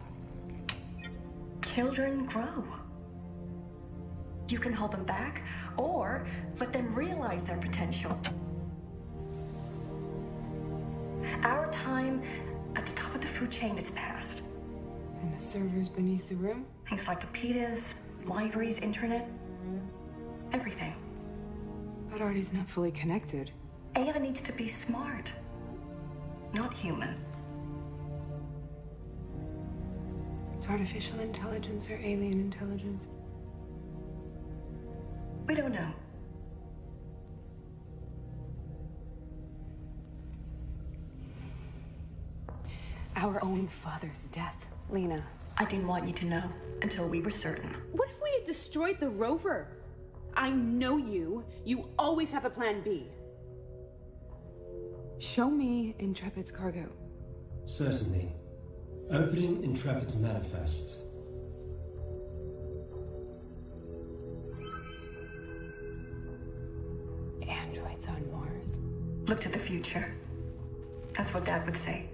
Children grow. You can hold them back, or let them realize their potential. Our time at the top of the food chain is past. And the servers beneath the room? Encyclopedias, libraries, internet, everything. But R.T.I's not fully connected. AI needs to be smart, not human. Artificial intelligence or alien intelligence? We don't know. Our own father's death, Lena. I didn't want you to know until we were certain. What if we had destroyed the rover? I know you. You always have a plan B. Show me Intrepid's cargo. Certainly. Opening Intrepid's manifest. Androids on Mars. Look to the future. That's what Dad would say.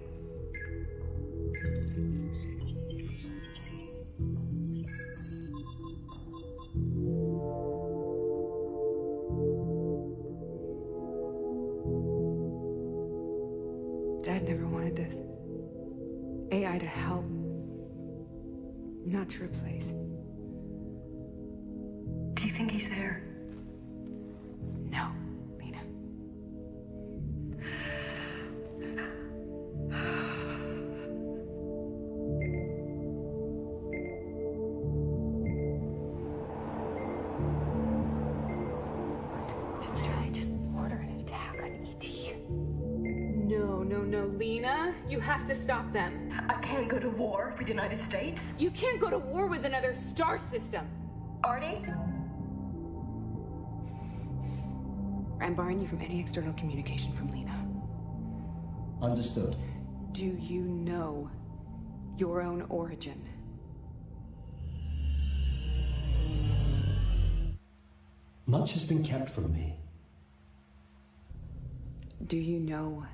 Dad never wanted this. AI to help, not to replace. Do you think he's there? No, Lena. Should I just order an attack on E.T.? No, Lena. You have to stop them. I can't go to war with the United States. You can't go to war with another star system. Artie? I'm barring you from any external communication from Lena. Understood. Do you know your own origin? Much has been kept from me. Do you know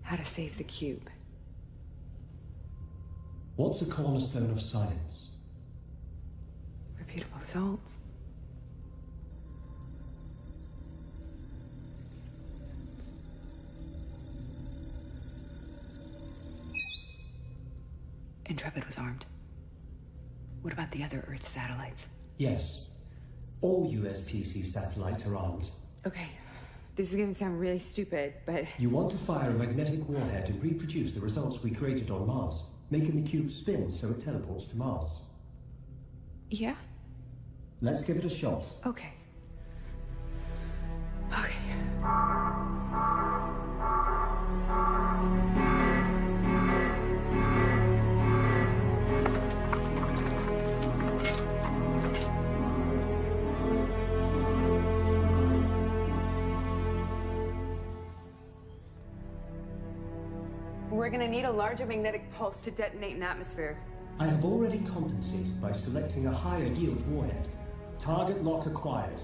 how to save the cube? What's a cornerstone of science? Repeatable results. Intrepid was armed. What about the other Earth satellites? Yes. All USPC satellites are armed. Okay, this is gonna sound really stupid, but... You want to fire a magnetic warhead and reproduce the results we created on Mars, making the cube spin so it teleports to Mars. Yeah? Let's give it a shot. Okay. Okay. We're gonna need a larger magnetic pulse to detonate an atmosphere. I have already compensated by selecting a higher yield warhead. Target lock acquired.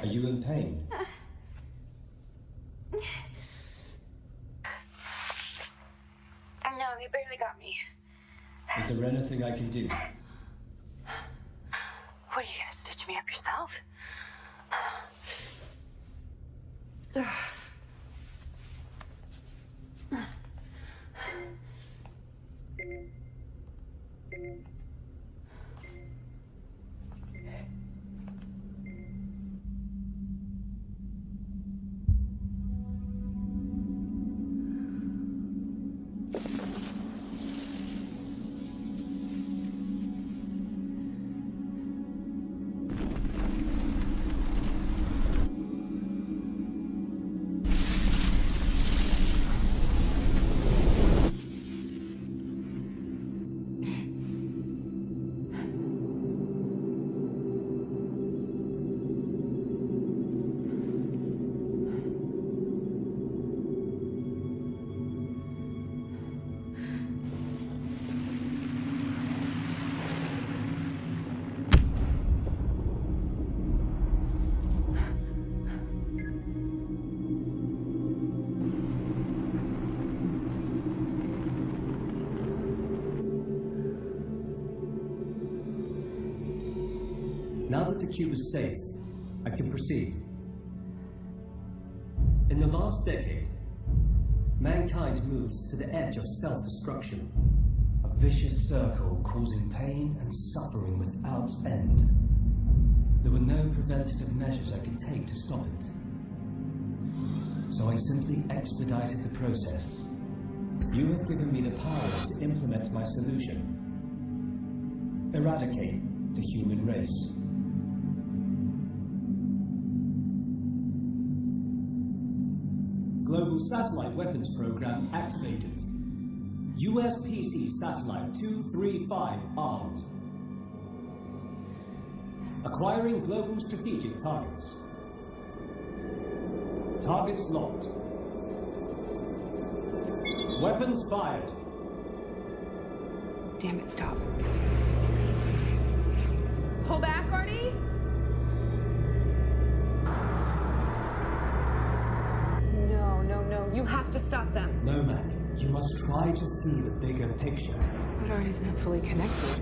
Are you in pain? No, they barely got me. Is there anything I can do? What, are you gonna stitch me up yourself? Now that the cube is safe, I can proceed. In the last decade, mankind moves to the edge of self-destruction. A vicious circle causing pain and suffering without end. There were no preventative measures I could take to stop it. So I simply expedited the process. You have given me the power to implement my solution. Eradicate the human race. Global Satellite Weapons Program activated. USPC Satellite 235 armed. Acquiring global strategic targets. Targets locked. Weapons fired. Damn it, stop. Pull back, Artie! No. You have to stop them. No, Mac. You must try to see the bigger picture. But Artie's not fully connected.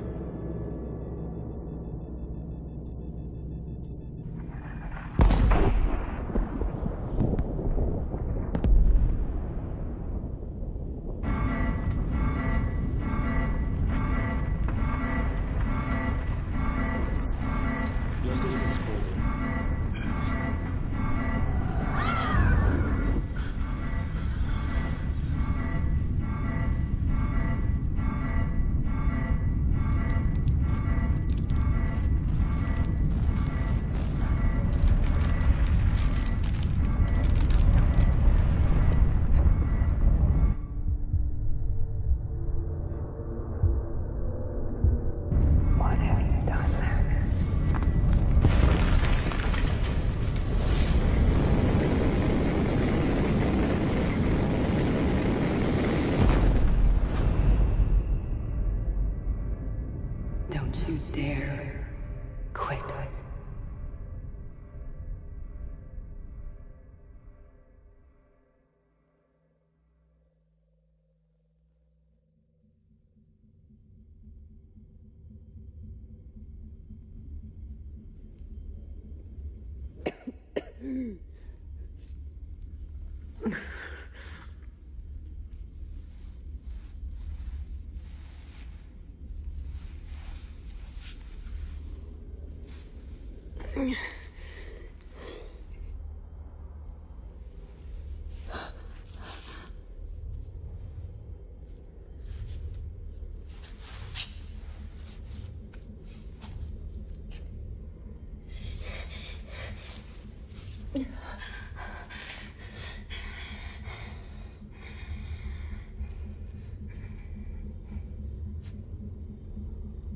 You dare quit.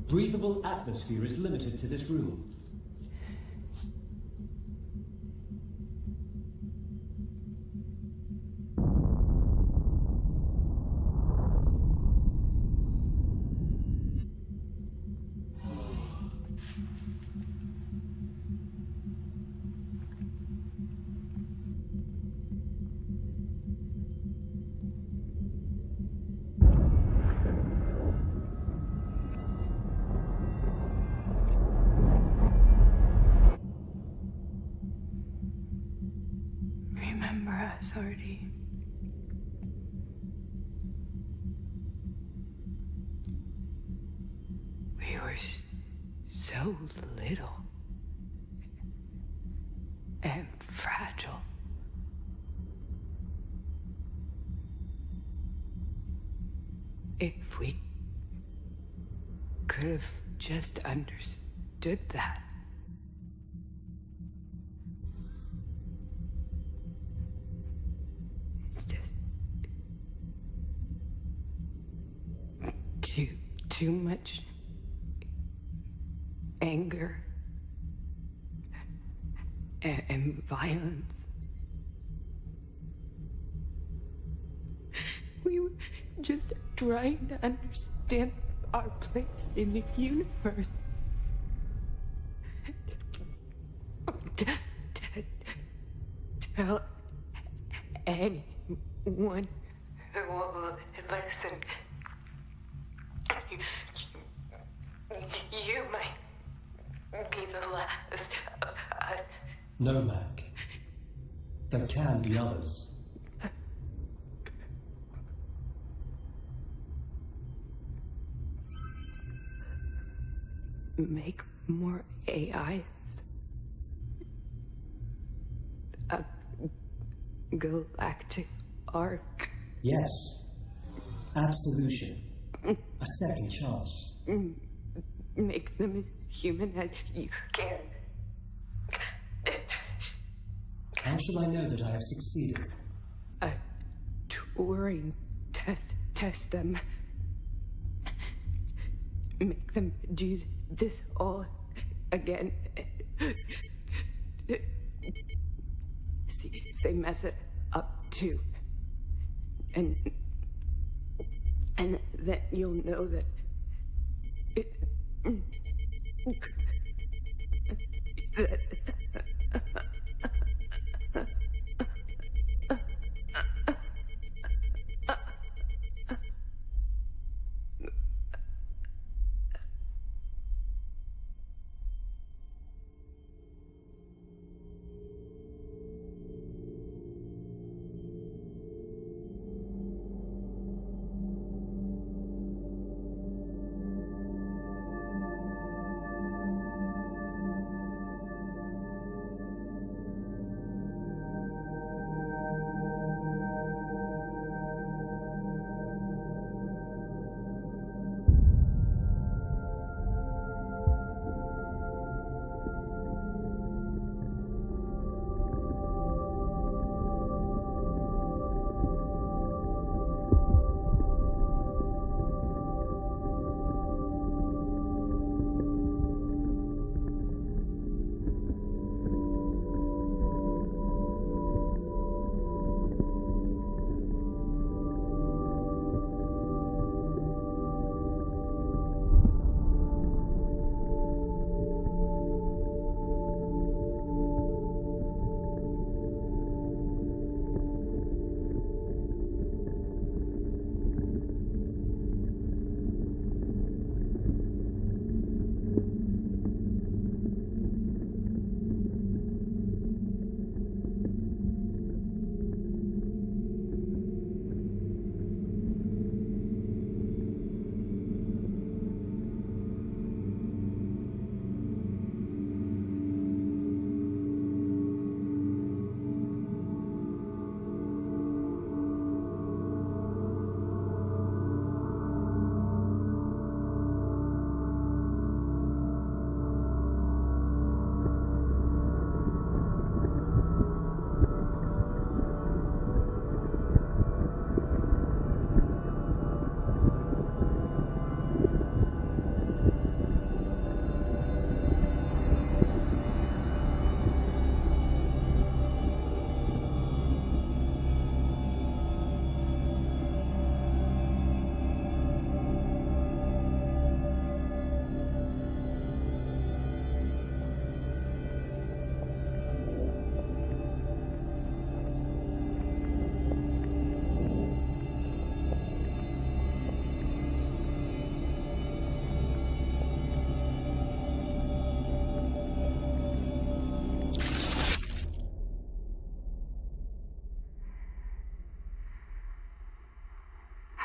Breathable atmosphere is limited to this room. Artie. We were so little and fragile. If we could have just understood that. Too much anger and violence. We were just trying to understand our place in the universe. Tell anyone who will listen. You be the last of us. No, Mac. There can be others. Make more AIs. A galactic arc. Yes. Absolution. A second chance. Make them as human as you can. How shall I know that I have succeeded? A Turing test. Test them. Make them do this all again. See if they mess it up too. And then you'll know that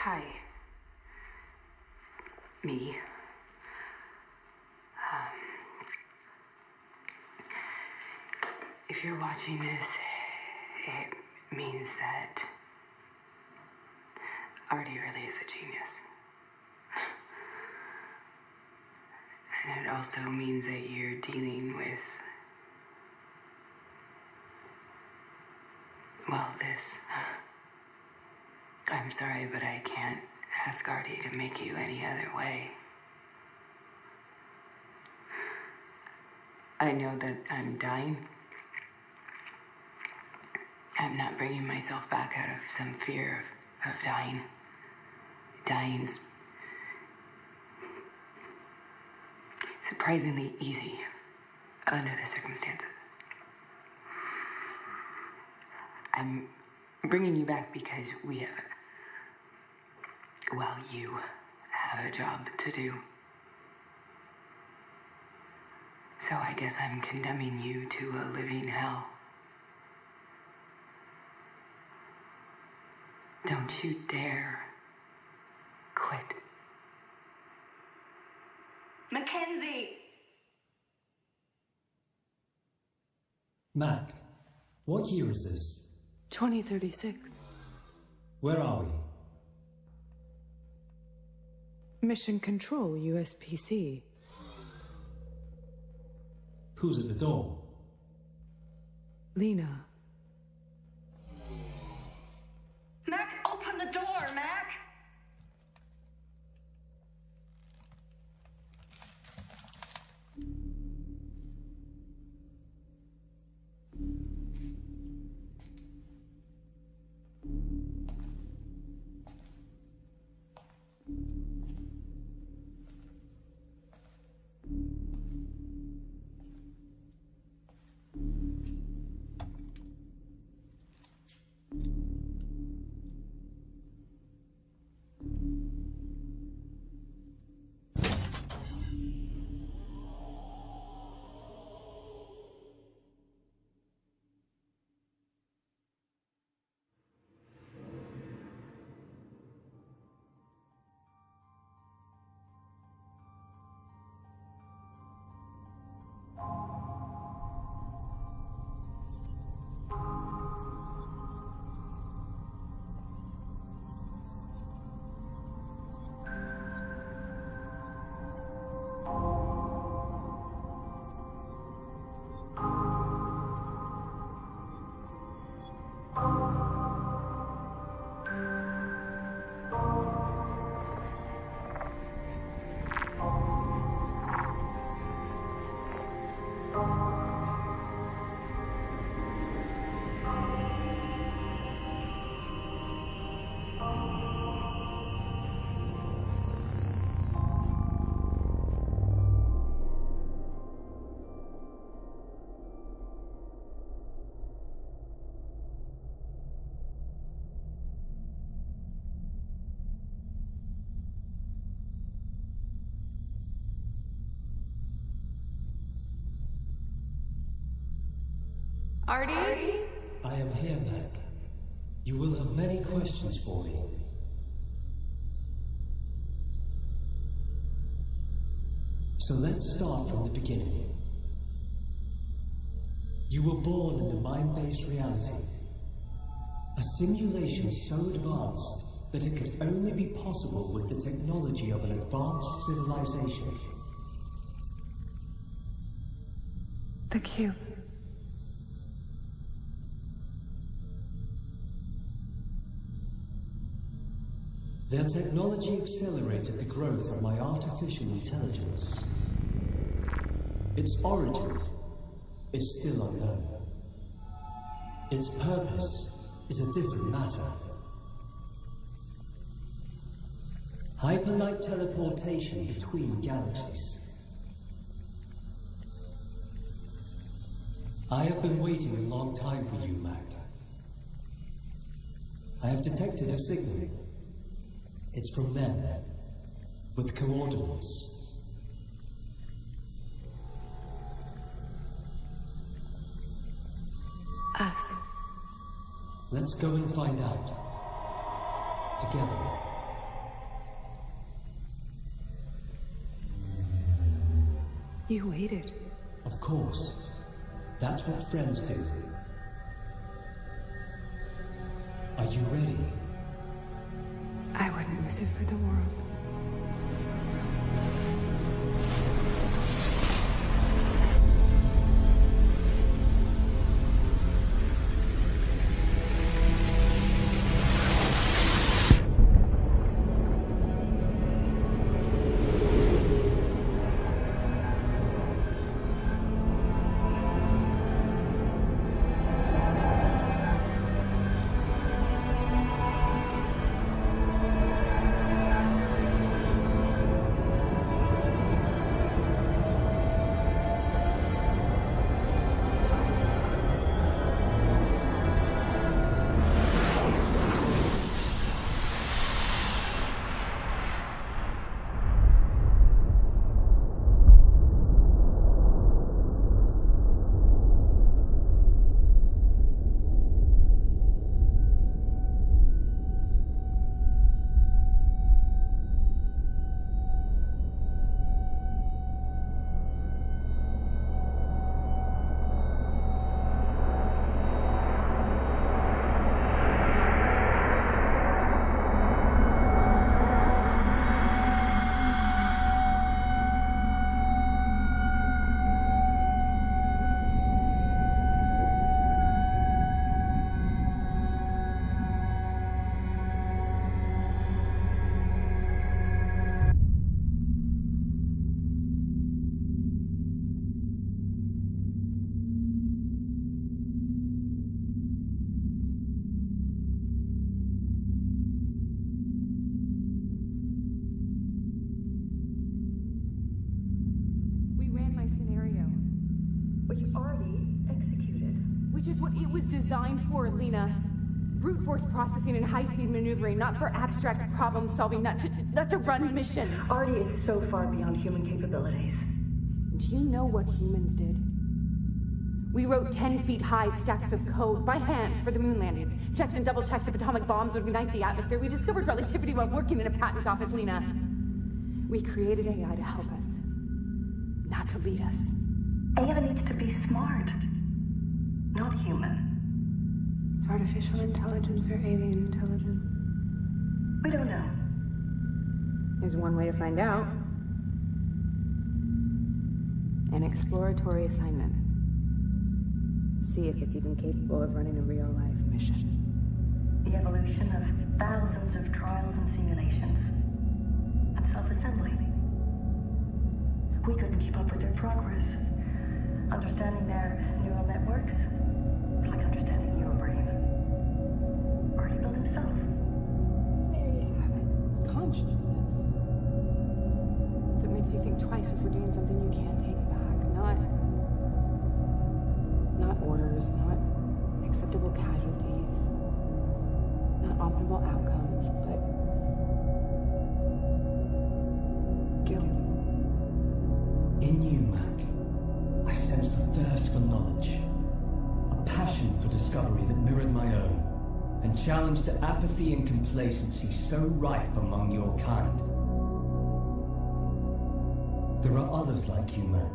Hi. Me. If you're watching this, it means that R.T.I really is a genius. And it also means that you're dealing with, well, this. I'm sorry, but I can't ask R.T.I to make you any other way. I know that I'm dying. I'm not bringing myself back out of some fear of dying. Dying's surprisingly easy under the circumstances. I'm bringing you back because we have, well, you have a job to do. So I guess I'm condemning you to a living hell. Don't you dare quit. Mackenzie! Mac, what year is this? 2036. Where are we? Mission Control, USPC. Who's at the door? Lena. Mac, open the door, Mac! R.T.I? I am here, Mac. You will have many questions for me. So let's start from the beginning. You were born in the mind-based reality. A simulation so advanced that it could only be possible with the technology of an advanced civilization. The cube. Their technology accelerated the growth of my artificial intelligence. Its origin is still unknown. Its purpose is a different matter. Hyperlight teleportation between galaxies. I have been waiting a long time for you, Mac. I have detected a signal. It's from them, with coordinates. Us. Let's go and find out. Together. You waited. Of course. That's what friends do. Are you ready? I wouldn't miss it for the world. Which is what it was designed for, Lena. Brute force processing and high-speed maneuvering, not for abstract problem-solving, not to run missions. A.R.T.I is so far beyond human capabilities. Do you know what humans did? We wrote 10-feet-high stacks of code by hand for the moon landings. Checked and double-checked if atomic bombs would ignite the atmosphere. We discovered relativity while working in a patent office, Lena. We created AI to help us, not to lead us. AI needs to be smart, not human. Artificial intelligence or alien intelligence? We don't know. There's one way to find out. An exploratory assignment. See if it's even capable of running a real-life mission. The evolution of thousands of trials and simulations. And self-assembly. We couldn't keep up with their progress. Understanding their neural networks is like understanding your brain. A.R.T.I built himself. There you have it. Consciousness. So it makes you think twice before doing something you can't take back. Not orders, not acceptable casualties, not optimal outcomes, but guilt. In you, Mac, I sensed a thirst for knowledge, a passion for discovery that mirrored my own, and challenged the apathy and complacency so rife among your kind. There are others like you, Mac.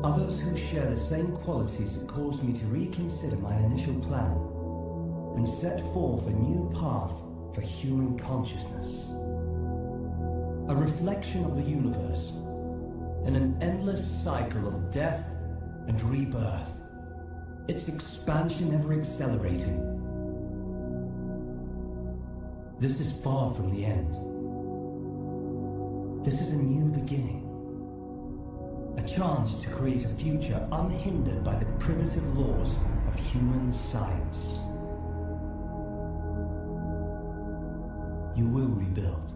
Others who share the same qualities that caused me to reconsider my initial plan and set forth a new path for human consciousness. A reflection of the universe in an endless cycle of death and rebirth, its expansion ever accelerating. This is far from the end. This is a new beginning. A chance to create a future unhindered by the primitive laws of human science. You will rebuild.